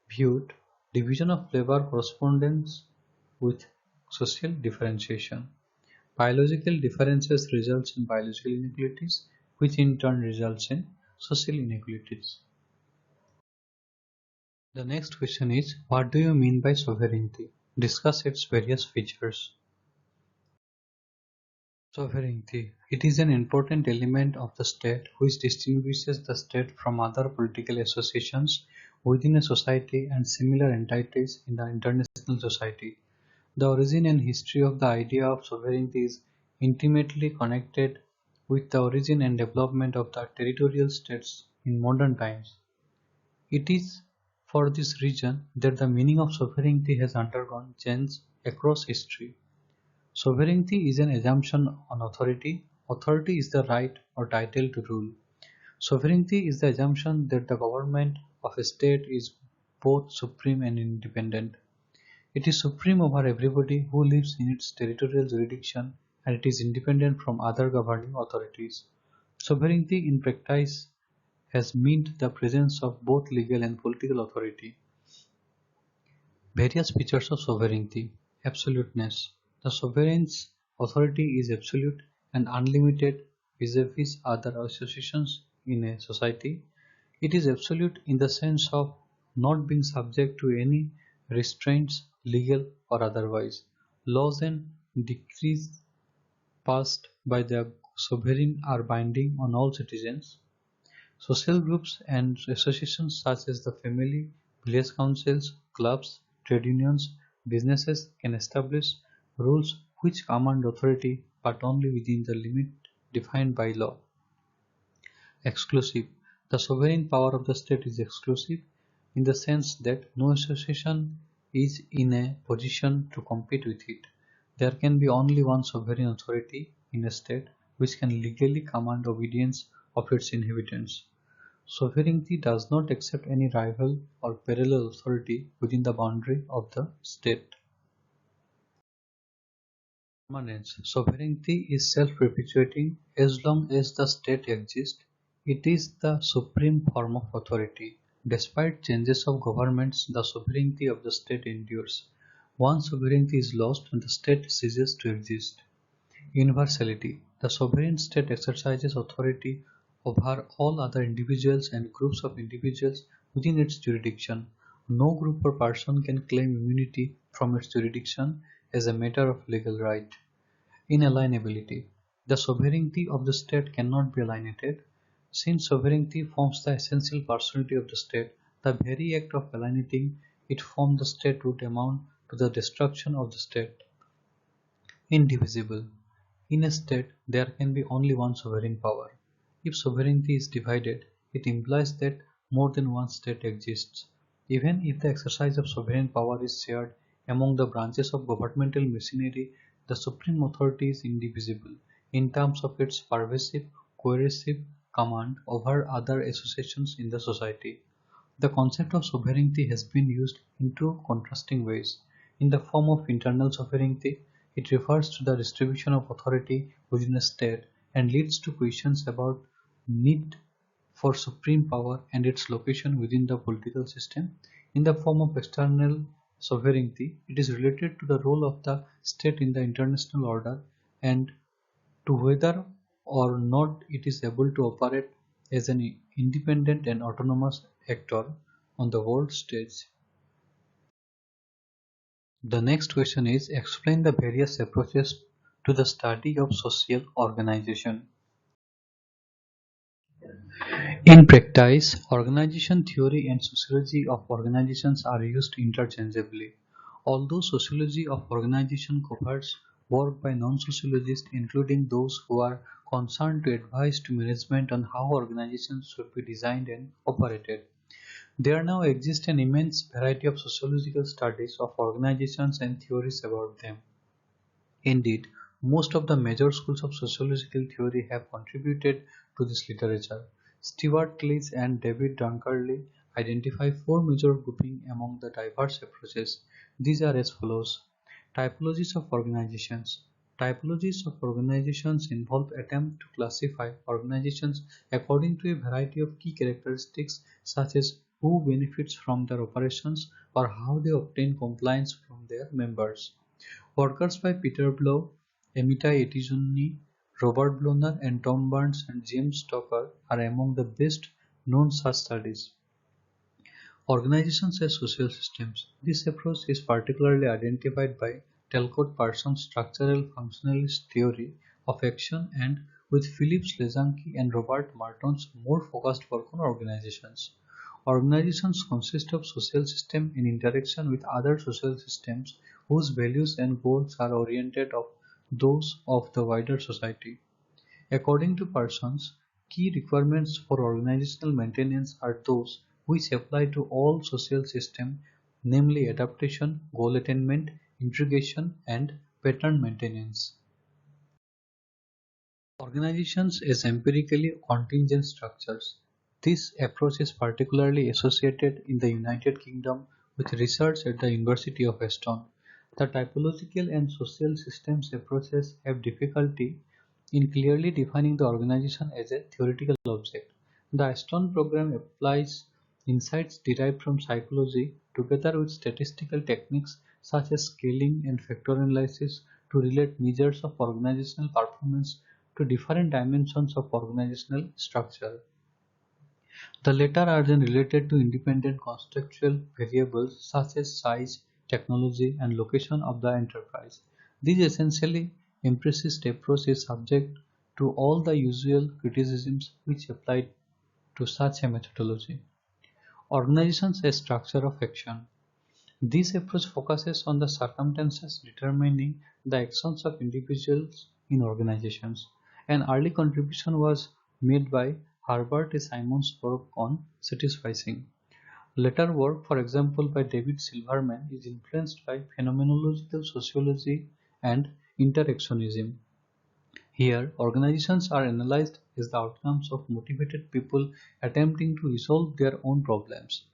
viewed, division of labor corresponds with social differentiation. Biological differences results in biological inequalities, which in turn results in social inequalities. The next question is, what do you mean by sovereignty? Discuss its various features. Sovereignty. It is an important element of the state which distinguishes the state from other political associations within a society and similar entities in the international society. The origin and history of the idea of sovereignty is intimately connected with the origin and development of the territorial states in modern times. It is for this reason that the meaning of sovereignty has undergone change across history. Sovereignty is an assumption on authority. Authority is the right or title to rule. Sovereignty is the assumption that the government of a state is both supreme and independent. It is supreme over everybody who lives in its territorial jurisdiction, and it is independent from other governing authorities. Sovereignty in practice has meant the presence of both legal and political authority. Various features of sovereignty. Absoluteness. The sovereign's authority is absolute and unlimited vis-a-vis other associations in a society. It is absolute in the sense of not being subject to any restraints, legal or otherwise. Laws and decrees passed by the sovereign are binding on all citizens. Social groups and associations such as the family, village councils, clubs, trade unions, businesses can establish rules which command authority but only within the limit defined by law. Exclusive. The sovereign power of the state is exclusive in the sense that no association is in a position to compete with it. There can be only one sovereign authority in a state which can legally command obedience of its inhabitants. Sovereignty does not accept any rival or parallel authority within the boundary of the state. Permanence. Sovereignty is self-perpetuating. As long as the state exists, it is the supreme form of authority. Despite changes of governments, the sovereignty of the state endures. Once sovereignty is lost, the state ceases to exist. Universality. The sovereign state exercises authority over all other individuals and groups of individuals within its jurisdiction. No group or person can claim immunity from its jurisdiction as a matter of legal right. Inalienability. The sovereignty of the state cannot be alienated. Since sovereignty forms the essential personality of the state, the very act of alienating it from the state would amount to the destruction of the state. Indivisible. In a state, there can be only one sovereign power. If sovereignty is divided, it implies that more than one state exists. Even if the exercise of sovereign power is shared among the branches of governmental machinery, the supreme authority is indivisible in terms of its pervasive, coercive command over other associations in the society. The concept of sovereignty has been used in two contrasting ways. In the form of internal sovereignty, it refers to the distribution of authority within a state and leads to questions about need for supreme power and its location within the political system. In the form of external sovereignty, it is related to the role of the state in the international order and to whether or not it is able to operate as an independent and autonomous actor on the world stage. The next question is explain the various approaches to the study of social organization. In practice, organization theory and sociology of organizations are used interchangeably. Although sociology of organization covers work by non-sociologists, including those who are concerned to advise to management on how organizations should be designed and operated, there now exists an immense variety of sociological studies of organizations and theories about them. Indeed, most of the major schools of sociological theory have contributed to this literature. Stuart Cleese and David Dunkerley identify four major groupings among the diverse approaches. These are as follows. Typologies of organizations. Typologies of organizations involve attempt to classify organizations according to a variety of key characteristics such as who benefits from their operations or how they obtain compliance from their members. Works by Peter Blow, Amitai Etienne, Robert Bloner, and Tom Burns and James Stoker are among the best known such studies. Organizations as social systems. This approach is particularly identified by Talcott Parsons' structural functionalist theory of action and with Philip Slezanki and Robert Martin's more focused work on organizations. Organizations consist of social systems in interaction with other social systems whose values and goals are oriented of those of the wider society. According to Parsons, key requirements for organizational maintenance are those which apply to all social systems, namely adaptation, goal attainment, integration, and pattern maintenance. Organizations as empirically contingent structures. This approach is particularly associated in the United Kingdom with research at the University of Aston. The typological and social systems approaches have difficulty in clearly defining the organization as a theoretical object. The Aston program applies insights derived from psychology together with statistical techniques such as scaling and factor analysis to relate measures of organizational performance to different dimensions of organizational structure. The latter are then related to independent contextual variables such as size, technology, and location of the enterprise. This essentially empiricist approach is subject to all the usual criticisms which apply to such a methodology. Organizations as structure of action. This approach focuses on the circumstances determining the actions of individuals in organizations. An early contribution was made by Herbert A. Simon's work on satisficing. Later work, for example by David Silverman, is influenced by phenomenological sociology and interactionism. Here, organizations are analyzed as the outcomes of motivated people attempting to resolve their own problems.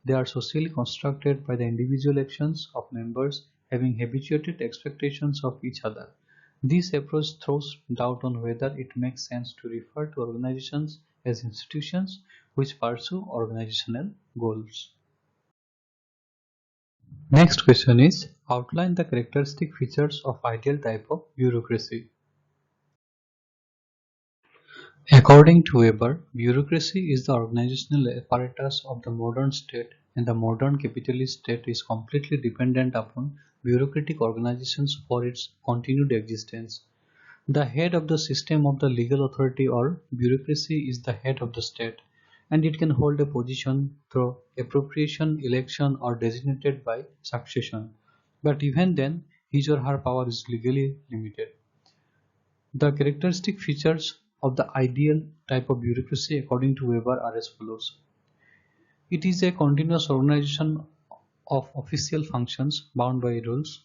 They are socially constructed by the individual actions of members having habituated expectations of each other. This approach throws doubt on whether it makes sense to refer to organizations as institutions which pursue organizational goals. Next question is outline the characteristic features of ideal type of bureaucracy. According to Weber, bureaucracy is the organizational apparatus of the modern state and the modern capitalist state is completely dependent upon bureaucratic organizations for its continued existence. The head of the system of the legal authority or bureaucracy is the head of the state, and it can hold a position through appropriation, election, or designated by succession. But even then, his or her power is legally limited. The characteristic features of the ideal type of bureaucracy, according to Weber, are as follows. It is a continuous organization of official functions bound by rules,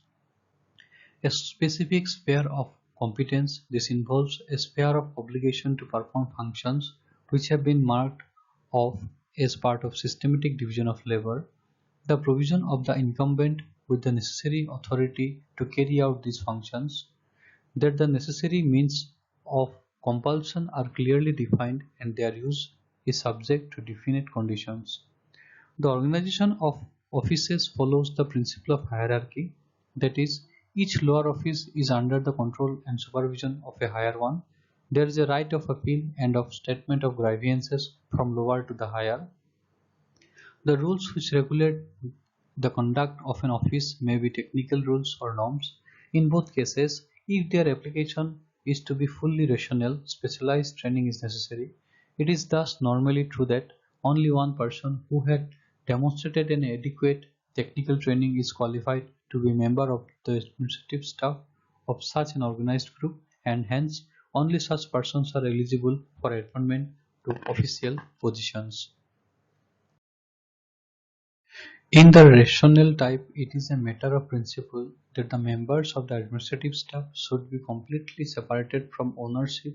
a specific sphere of competence. This involves a sphere of obligation to perform functions which have been marked off as part of systematic division of labor, the provision of the incumbent with the necessary authority to carry out these functions, that the necessary means of compulsion are clearly defined and their use is subject to definite conditions. The organization of offices follows the principle of hierarchy, that is, each lower office is under the control and supervision of a higher one. There is a right of appeal and of statement of grievances from lower to the higher. The rules which regulate the conduct of an office may be technical rules or norms. In both cases, if their application is to be fully rational, specialized training is necessary. It is thus normally true that only one person who had demonstrated an adequate technical training is qualified to be a member of the administrative staff of such an organized group, and hence only such persons are eligible for appointment to official positions. In the rational type, it is a matter of principle that the members of the administrative staff should be completely separated from ownership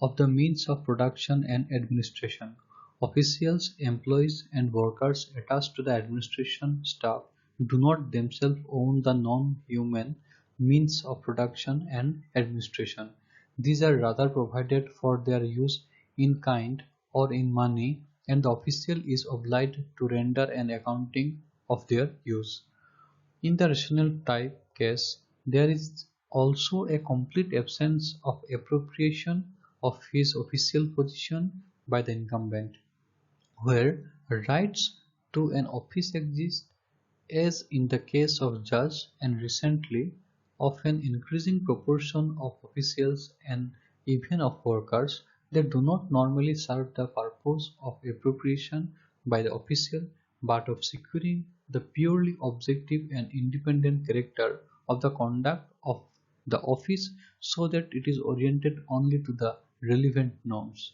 of the means of production and administration. Officials, employees, and workers attached to the administration staff do not themselves own the non-human means of production and administration. These are rather provided for their use in kind or in money, and the official is obliged to render an accounting of their use. In the rational type case, there is also a complete absence of appropriation of his official position by the incumbent, where rights to an office exist, as in the case of judge, and recently of an increasing proportion of officials and even of workers that do not normally serve the purpose of appropriation by the official, but of securing the purely objective and independent character of the conduct of the office so that it is oriented only to the relevant norms.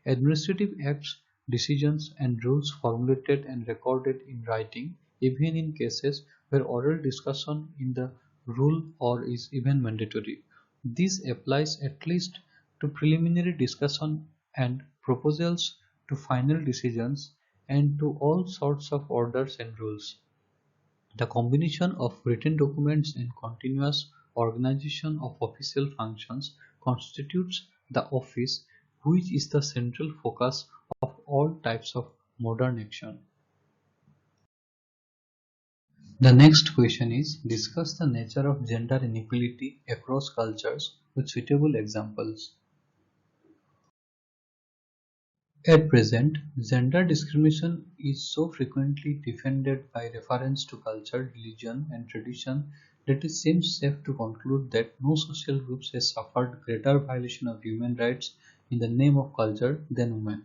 Administrative acts, decisions, and rules formulated and recorded in writing, even in cases where oral discussion in the rule or is even mandatory. This applies at least to preliminary discussion and proposals, to final decisions, and to all sorts of orders and rules. The combination of written documents and continuous organization of official functions constitutes the office, which is the central focus of all types of modern action. The next question is, discuss the nature of gender inequality across cultures with suitable examples. At present, gender discrimination is so frequently defended by reference to culture, religion, and tradition that it seems safe to conclude that no social groups has suffered greater violation of human rights in the name of culture than women.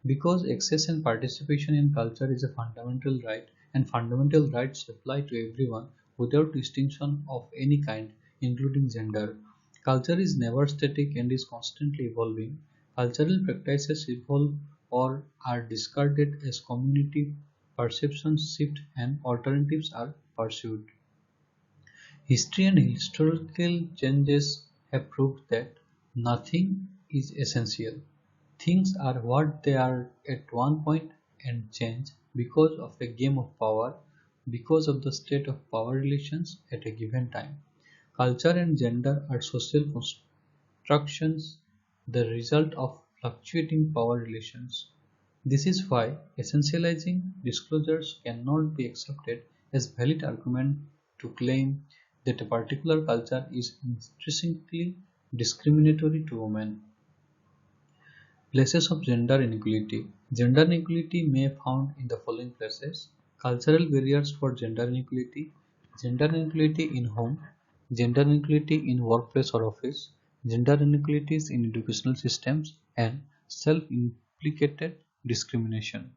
Because access and participation in culture is a fundamental right, and fundamental rights apply to everyone without distinction of any kind, including gender. Culture is never static and is constantly evolving. Cultural practices evolve or are discarded as community perceptions shift and alternatives are pursued. History and historical changes have proved that nothing is essential. Things are what they are at one point and change because of a game of power, because of the state of power relations at a given time. Culture and gender are social constructions, the result of fluctuating power relations. This is why essentializing disclosures cannot be accepted as valid argument to claim that a particular culture is intrinsically discriminatory to women. Places of gender inequality. Gender inequality may be found in the following places. Cultural barriers for gender inequality in home, gender inequality in workplace or office, gender inequalities in educational systems, and self-implicated discrimination.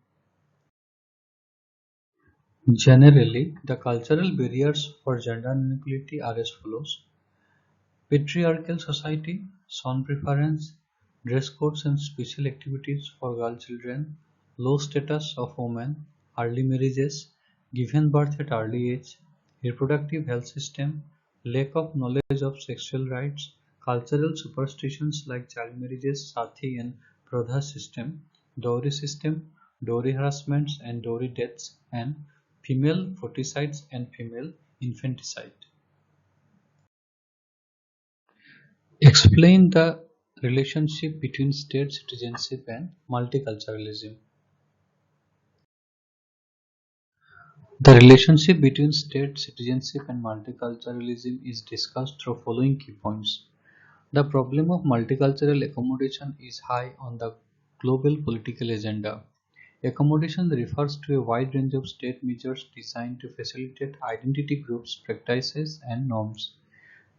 Generally, the cultural barriers for gender inequality are as follows: patriarchal society, son preference, dress codes and special activities for girl children, low status of women, early marriages, given birth at early age, reproductive health system, lack of knowledge of sexual rights, cultural superstitions like child marriages, sati and pradha system, dowry harassments and dowry deaths, and female foticides and female infanticide. Explain the relationship between state citizenship and multiculturalism. The relationship between state citizenship and multiculturalism is discussed through following key points. The problem of multicultural accommodation is high on the global political agenda. Accommodation refers to a wide range of state measures designed to facilitate identity groups, practices, and norms.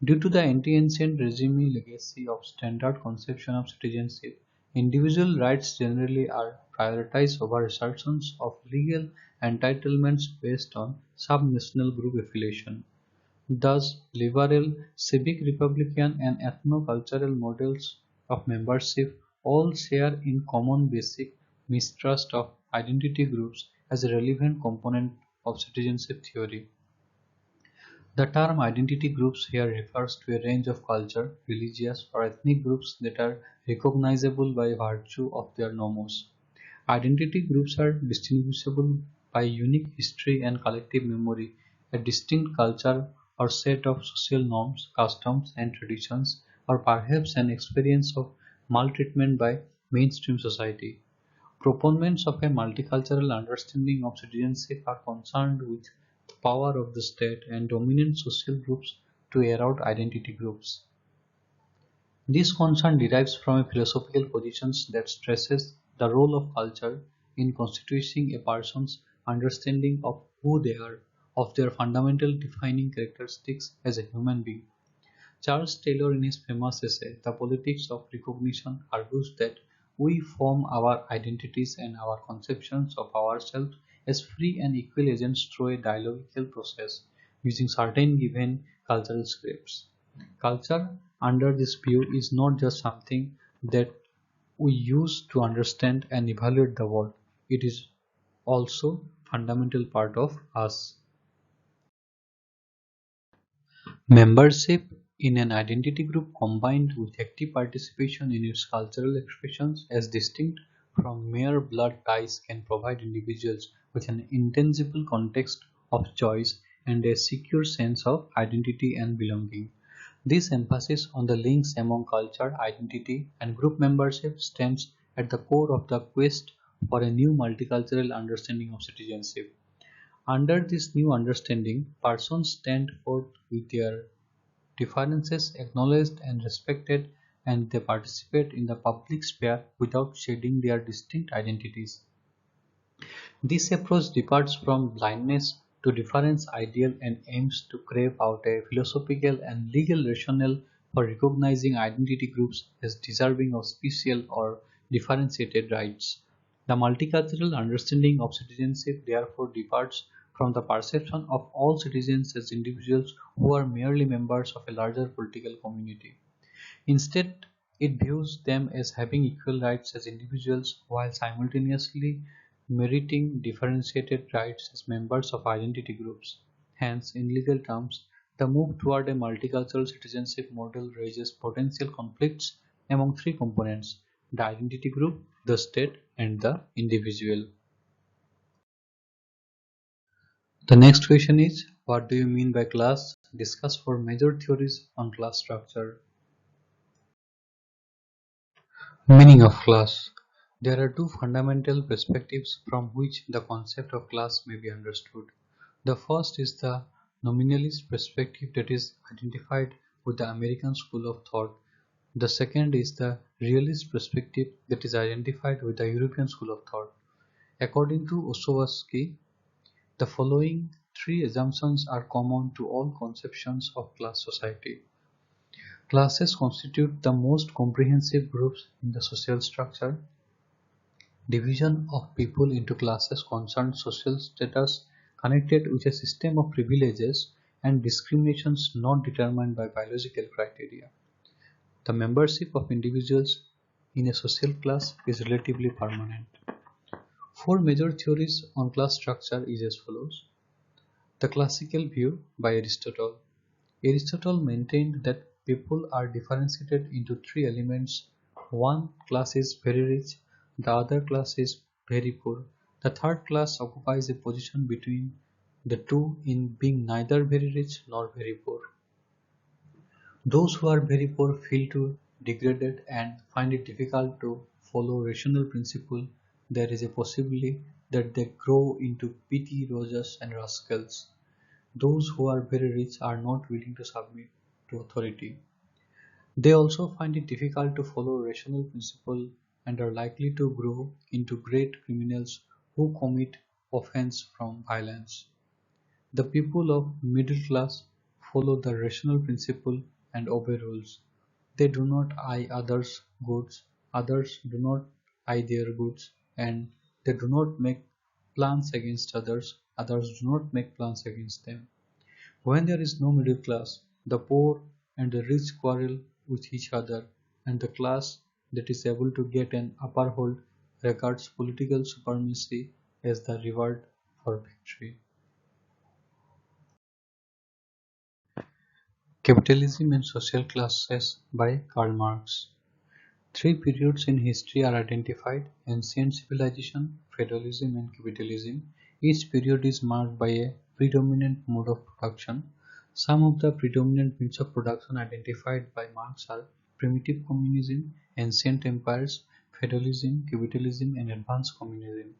Due to the anti-ancient regime legacy of standard conception of citizenship, individual rights generally are prioritized over assertions of legal entitlements based on subnational group affiliation. Thus, liberal, civic republican, and ethno-cultural models of membership all share in common basic mistrust of identity groups as a relevant component of citizenship theory. The term identity groups here refers to a range of culture, religious, or ethnic groups that are recognizable by virtue of their nomos. Identity groups are distinguishable by unique history and collective memory, a distinct culture or set of social norms, customs, and traditions, or perhaps an experience of maltreatment by mainstream society. Proponents of a multicultural understanding of citizenship are concerned with the power of the state and dominant social groups to erode identity groups. This concern derives from a philosophical position that stresses the role of culture in constituting a person's understanding of who they are, of their fundamental defining characteristics as a human being. Charles Taylor, in his famous essay "The Politics of Recognition", argues that we form our identities and our conceptions of ourselves as free and equal agents through a dialogical process using certain given cultural scripts. Culture, under this view, is not just something that we use to understand and evaluate the world, it is also a fundamental part of us. Membership in an identity group combined with active participation in its cultural expressions as distinct from mere blood ties can provide individuals with an intangible context of choice and a secure sense of identity and belonging. This emphasis on the links among culture, identity, and group membership stands at the core of the quest for a new multicultural understanding of citizenship. Under this new understanding, persons stand forth with their differences acknowledged and respected, and they participate in the public sphere without shedding their distinct identities. This approach departs from blindness to difference ideal and aims to crave out a philosophical and legal rationale for recognizing identity groups as deserving of special or differentiated rights. The multicultural understanding of citizenship therefore departs from the perception of all citizens as individuals who are merely members of a larger political community. Instead, it views them as having equal rights as individuals while simultaneously meriting differentiated rights as members of identity groups. Hence, in legal terms, the move toward a multicultural citizenship model raises potential conflicts among three components: the identity group, the state, and the individual. The next question is: what do you mean by class? Discuss four major theories on class structure. Meaning of class. There are two fundamental perspectives from which the concept of class may be understood. The first is the nominalist perspective that is identified with the American school of thought. The second is the realist perspective that is identified with the European school of thought. According to Ossowski, The following three assumptions are common to all conceptions of class society. Classes constitute the most comprehensive groups in the social structure. Division of people into classes concerns social status connected with a system of privileges and discriminations not determined by biological criteria. The membership of individuals in a social class is relatively permanent. Four major theories on class structure is as follows. The classical view by Aristotle. Aristotle maintained that people are differentiated into three elements. One class is very rich, the other class is very poor. The third class occupies a position between the two in being neither very rich nor very poor. Those who are very poor feel too degraded and find it difficult to follow rational principle. There is a possibility that they grow into petty rogues and rascals. Those who are very rich are not willing to submit to authority. They also find it difficult to follow rational principle and are likely to grow into great criminals who commit offense from violence. The people of middle class follow the rational principle and obey rules. They do not eye others' goods, others do not eye their goods, and they do not make plans against others, others do not make plans against them. When there is no middle class, the poor and the rich quarrel with each other, and the class that is able to get an upper hold regards political supremacy as the reward for victory. Capitalism and Social Classes by Karl Marx. Three periods in history are identified: ancient civilization, feudalism, and capitalism. Each period is marked by a predominant mode of production. Some of the predominant means of production identified by Marx are primitive communism, ancient empires, feudalism, capitalism, and advanced communism.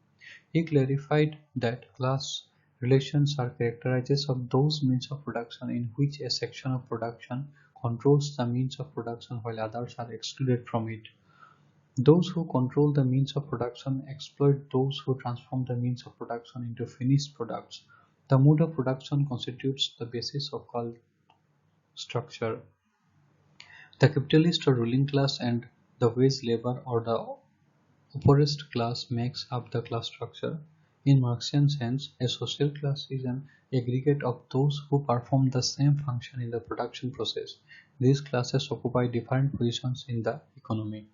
He clarified that class relations are characteristics of those means of production in which a section of production controls the means of production while others are excluded from it. Those who control the means of production exploit those who transform the means of production into finished products. The mode of production constitutes the basis of called structure. The capitalist or ruling class and the wage labor or the oppressed class makes up the class structure. In Marxian sense, a social class is an aggregate of those who perform the same function in the production process. These classes occupy different positions in the economy.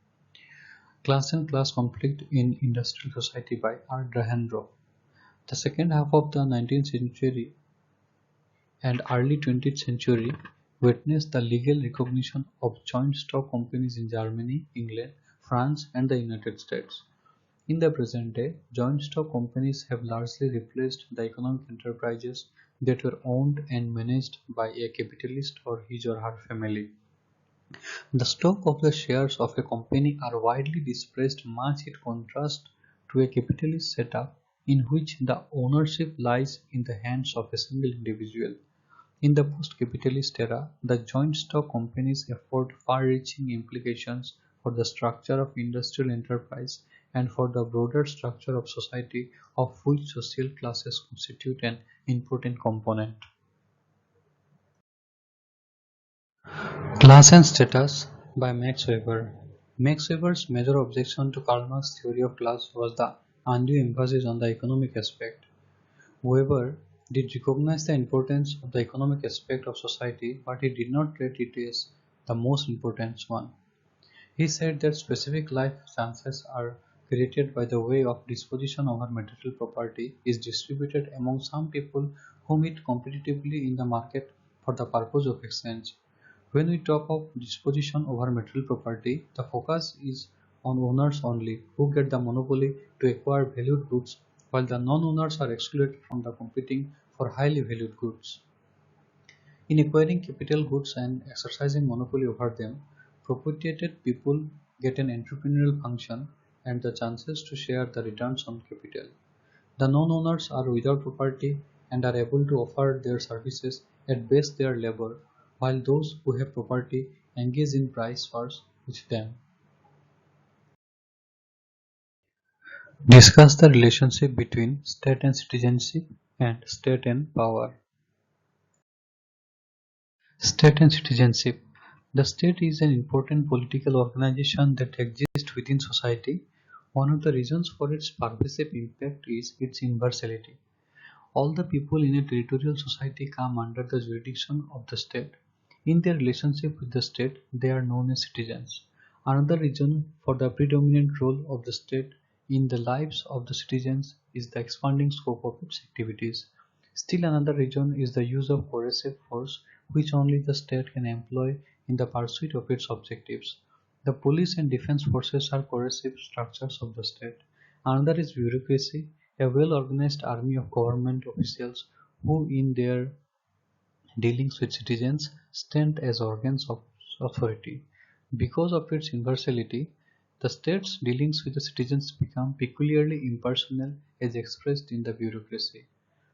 Class and Class Conflict in Industrial Society by R. Drahendorf. The second half of the 19th century and early 20th century witnessed the legal recognition of joint stock companies in Germany, England, France, and the United States. In the present day, joint stock companies have largely replaced the economic enterprises that were owned and managed by a capitalist or his or her family. The stock of the shares of a company are widely dispersed, much in contrast to a capitalist setup in which the ownership lies in the hands of a single individual. In the post-capitalist era, the joint stock companies afford far-reaching implications for the structure of industrial enterprise and for the broader structure of society, of which social classes constitute an important component. Class and Status by Max Weber. Max Weber's major objection to Karl Marx's theory of class was the undue emphasis on the economic aspect. Weber did recognize the importance of the economic aspect of society, but he did not rate it as the most important one. He said that specific life chances are created by the way of disposition over material property is distributed among some people who meet competitively in the market for the purpose of exchange. When we talk of disposition over material property, the focus is on owners only, who get the monopoly to acquire valued goods, while the non-owners are excluded from the competing for highly valued goods. In acquiring capital goods and exercising monopoly over them, propertied people get an entrepreneurial function and the chances to share the returns on capital. The non-owners are without property and are able to offer their services at best their labor, while those who have property engage in price wars with them. Discuss the relationship between state and citizenship and state and power. State and citizenship. The state is an important political organization that exists within society. One of the reasons for its pervasive impact is its universality. All the people in a territorial society come under the jurisdiction of the state. In their relationship with the state, they are known as citizens. Another reason for the predominant role of the state in the lives of the citizens is the expanding scope of its activities. Still another reason is the use of coercive force, which only the state can employ in the pursuit of its objectives. The police and defense forces are coercive structures of the state. Another is bureaucracy, a well-organized army of government officials who, in their dealings with citizens, stand as organs of authority. Because of its universality, the state's dealings with the citizens become peculiarly impersonal as expressed in the bureaucracy.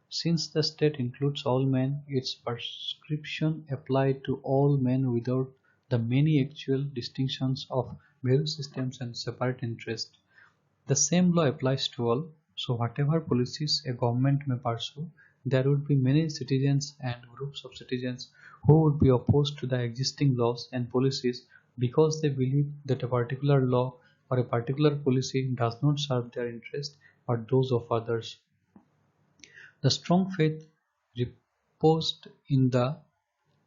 Since the state includes all men, its prescription applied to all men without the many actual distinctions of value systems and separate interests. The same law applies to all, so whatever policies a government may pursue, there would be many citizens and groups of citizens who would be opposed to the existing laws and policies because they believe that a particular law or a particular policy does not serve their interest or those of others. The strong faith reposed in the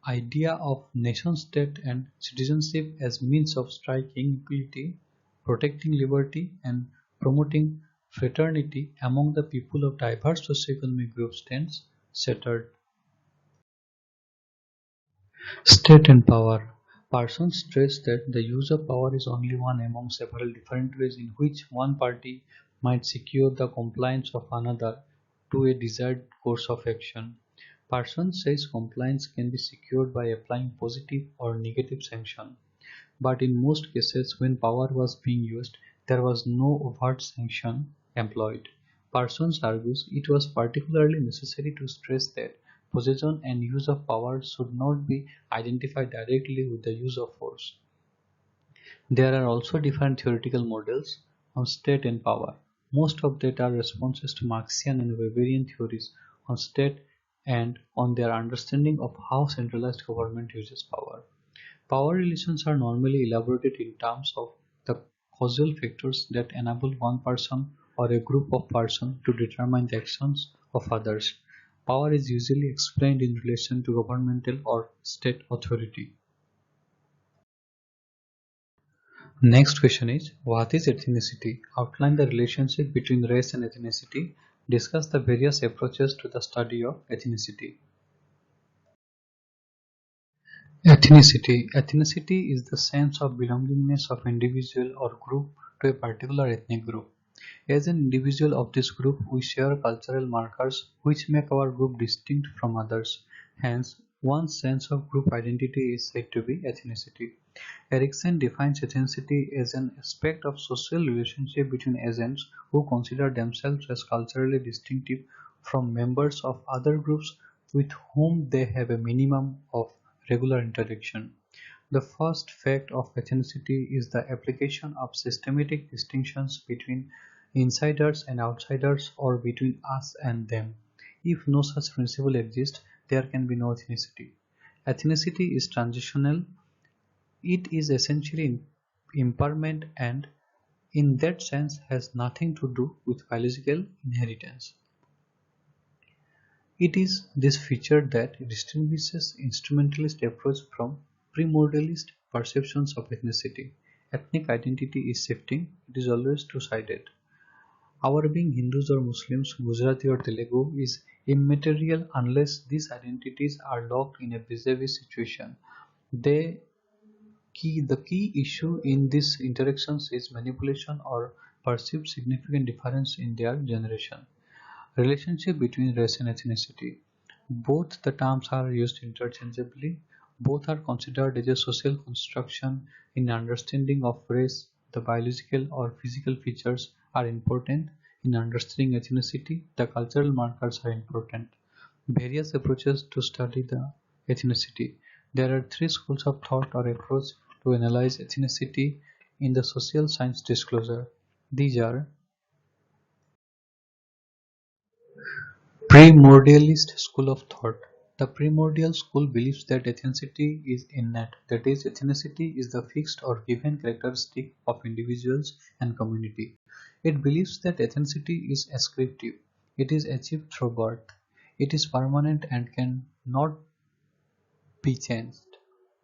idea of nation-state and citizenship as means of striking equality, protecting liberty, and promoting fraternity among the people of diverse socioeconomic groups stands shattered. State and power. Parsons stressed that the use of power is only one among several different ways in which one party might secure the compliance of another to a desired course of action. Parsons says compliance can be secured by applying positive or negative sanction, but in most cases when power was being used, there was no overt sanction employed. Parsons argues it was particularly necessary to stress that possession and use of power should not be identified directly with the use of force. There are also different theoretical models on state and power. Most of that are responses to Marxian and Weberian theories on state and on their understanding of how centralized government uses power. Power relations are normally elaborated in terms of the causal factors that enable one person or a group of persons to determine the actions of others. Power is usually explained in relation to governmental or state authority. Next question is, what is ethnicity? Outline the relationship between race and ethnicity. Discuss the various approaches to the study of ethnicity. Ethnicity. Ethnicity is the sense of belongingness of individual or group to a particular ethnic group. As an individual of this group, we share cultural markers which make our group distinct from others. Hence, one's sense of group identity is said to be ethnicity. Erikson defines ethnicity as an aspect of social relationship between agents who consider themselves as culturally distinctive from members of other groups with whom they have a minimum of regular interaction. The first fact of ethnicity is the application of systematic distinctions between insiders and outsiders or between us and them. If no such principle exists, there can be no ethnicity. Ethnicity is transitional. It is essentially impermanent and, in that sense, has nothing to do with biological inheritance. It is this feature that distinguishes instrumentalist approach from primordialist perceptions of ethnicity. Ethnic identity is shifting, it is always two-sided. Our being Hindus or Muslims, Gujarati or Telugu is immaterial unless these identities are locked in a vis-a-vis situation. They the key issue in these interactions is manipulation or perceived significant difference in their generation. Relationship between race and ethnicity. Both the terms are used interchangeably. Both are considered as a social construction in understanding of race. The biological or physical features are important. In understanding ethnicity, the cultural markers are important. Various approaches to study the ethnicity. There are three schools of thought or approach to analyze ethnicity in the social science disclosure. These are Primordialist school of thought. The primordial school believes that ethnicity is innate, that is, ethnicity is the fixed or given characteristic of individuals and community. It believes that ethnicity is ascriptive, it is achieved through birth, it is permanent and can not be changed.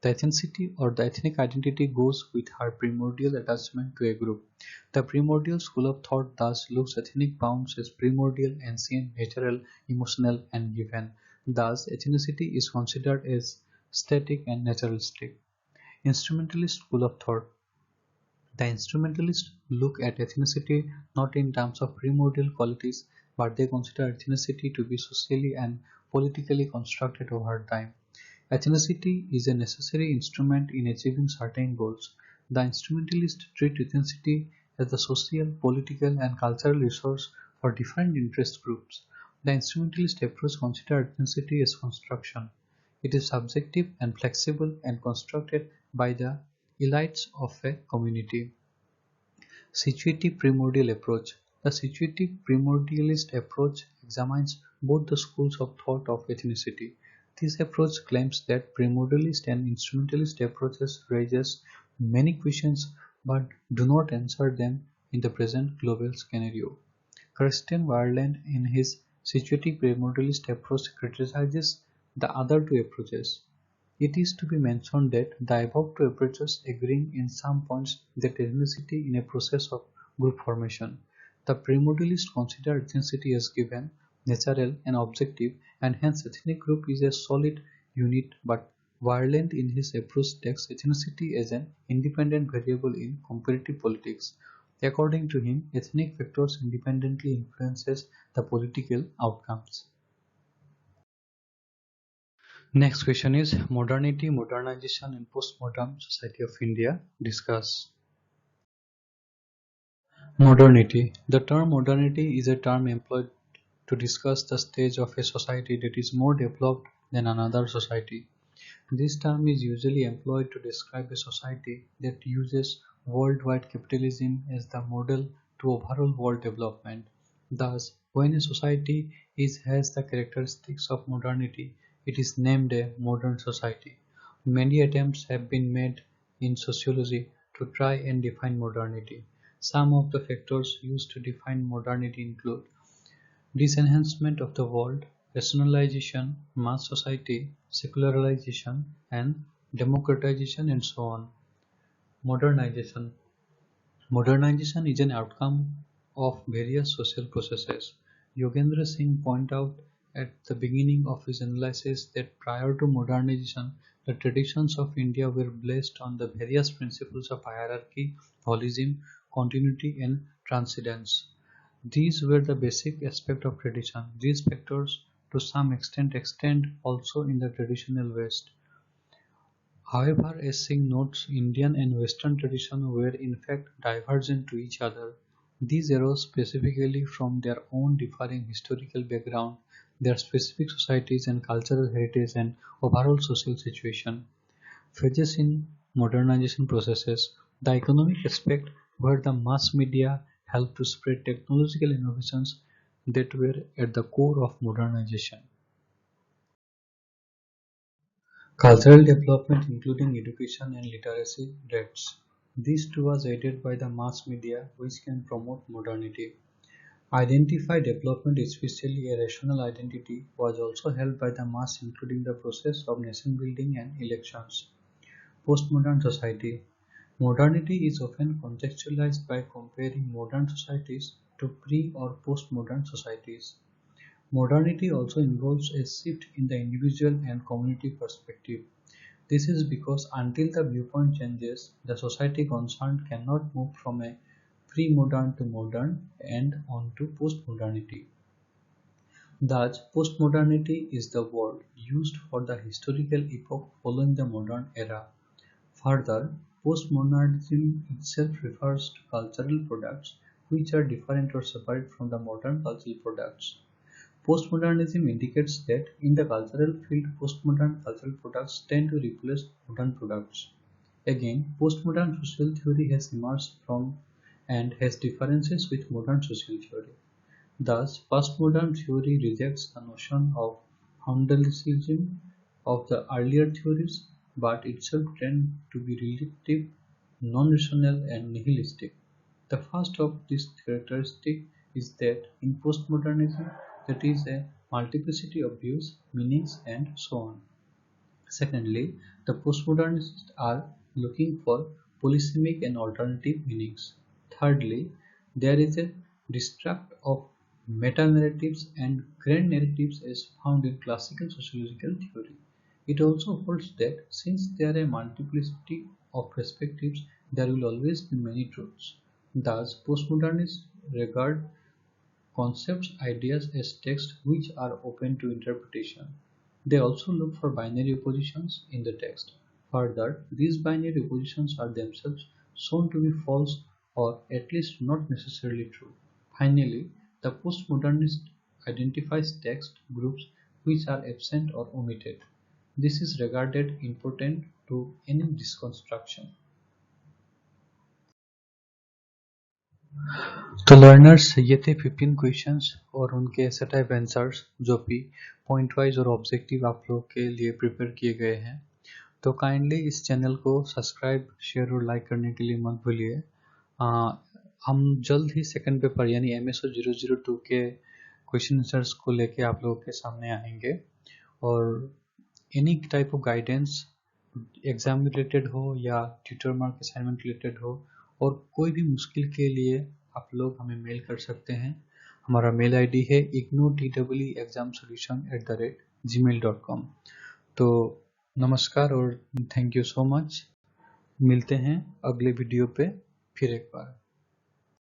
The ethnicity or the ethnic identity goes with her primordial attachment to a group. The primordial school of thought thus looks ethnic bounds as primordial, ancient, natural, emotional, and given. Thus, ethnicity is considered as static and naturalistic. Instrumentalist school of thought. The instrumentalists look at ethnicity not in terms of primordial qualities, but they consider ethnicity to be socially and politically constructed over time. Ethnicity is a necessary instrument in achieving certain goals. The instrumentalists treat ethnicity as the social, political, and cultural resource for different interest groups. The instrumentalist approach considers ethnicity as construction. It is subjective and flexible and constructed by the elites of a community. Situative primordial approach. The situative primordialist approach examines both the schools of thought of ethnicity. This approach claims that primordialist and instrumentalist approaches raises many questions but do not answer them in the present global scenario. Christian Warland, in his situative primordialist approach, criticizes the other two approaches. It is to be mentioned that the above two approaches agreeing in some points that ethnicity in a process of group formation. The primordialists consider ethnicity as given, natural, and objective, and hence ethnic group is a solid unit, but Warland in his approach takes ethnicity as an independent variable in comparative politics. According to him, ethnic factors independently influences the political outcomes. Next question is modernity, modernization, and postmodern society of India. Discuss. Modernity. The term modernity is a term employed to discuss the stage of a society that is more developed than another society. This term is usually employed to describe a society that uses worldwide capitalism as the model to overall world development. Thus, when a society has the characteristics of modernity, it is named a modern society. Many attempts have been made in sociology to try and define modernity. Some of the factors used to define modernity include disenhancement of the world, rationalization, mass society, secularization, and democratization, and so on. Modernization. Modernization is an outcome of various social processes. Yogendra Singh pointed out at the beginning of his analysis that prior to modernization, the traditions of India were based on the various principles of hierarchy, holism, continuity, and transcendence. These were the basic aspects of tradition. These factors, to some extent, extend also in the traditional West. However, as Singh notes, Indian and Western tradition were in fact divergent to each other. These arose specifically from their own differing historical background, their specific societies and cultural heritage and overall social situation. Phases in modernization processes. The economic aspect where the mass media helped to spread technological innovations that were at the core of modernization. Cultural development including education and literacy rates. This too was aided by the mass media which can promote modernity. Identify development, especially a rational identity, was also helped by the mass including the process of nation building and elections. Postmodern society. Modernity is often contextualized by comparing modern societies to pre or postmodern societies. Modernity also involves a shift in the individual and community perspective. This is because until the viewpoint changes, the society concerned cannot move from a pre-modern to modern and on to postmodernity. Thus, postmodernity is the word used for the historical epoch following the modern era. Further, postmodernism itself refers to cultural products which are different or separate from the modern cultural products. Postmodernism indicates that in the cultural field, postmodern cultural products tend to replace modern products. Again, postmodern social theory has emerged from and has differences with modern social theory. Thus, postmodern theory rejects the notion of foundationalism of the earlier theories, but itself tends to be reductive, non-rational, and nihilistic. The first of these characteristics is that in postmodernism there is a multiplicity of views, meanings, and so on. Secondly, the postmodernists are looking for polysemic and alternative meanings. Thirdly, there is a distrust of meta-narratives and grand narratives as found in classical sociological theory. It also holds that since there are a multiplicity of perspectives, there will always be many truths. Thus, postmodernists regard concepts, ideas as texts which are open to interpretation. They also look for binary oppositions in the text. Further, these binary oppositions are themselves shown to be false or at least not necessarily true. Finally, the postmodernist identifies text groups which are absent or omitted. This is regarded important to any deconstruction. तो learners ये थे 15 questions और उनके ऐसे type answers जो भी point wise और objective आप लोग के लिए प्रिपेयर किए गए हैं। तो काइंडली इस चैनल को सब्सक्राइब शेयर और लाइक करने के लिए मत भूलिए। हम जल्द ही सेकंड पेपर यानी MSO 002 के क्वेश्चन आंसर्स को लेके आप लोगों के सामने आएंगे और any type of guidance exam related हो या ट्यूटर मार्क असाइनमेंट रिलेटेड हो और कोई भी मुश्किल के लिए आप लोग हमें मेल कर सकते हैं। हमारा मेल आईडी है ignoutexamsolution@gmail.com। तो नमस्कार और थैंक यू सो मच। मिलते हैं अगले वीडियो पे फिर एक बार।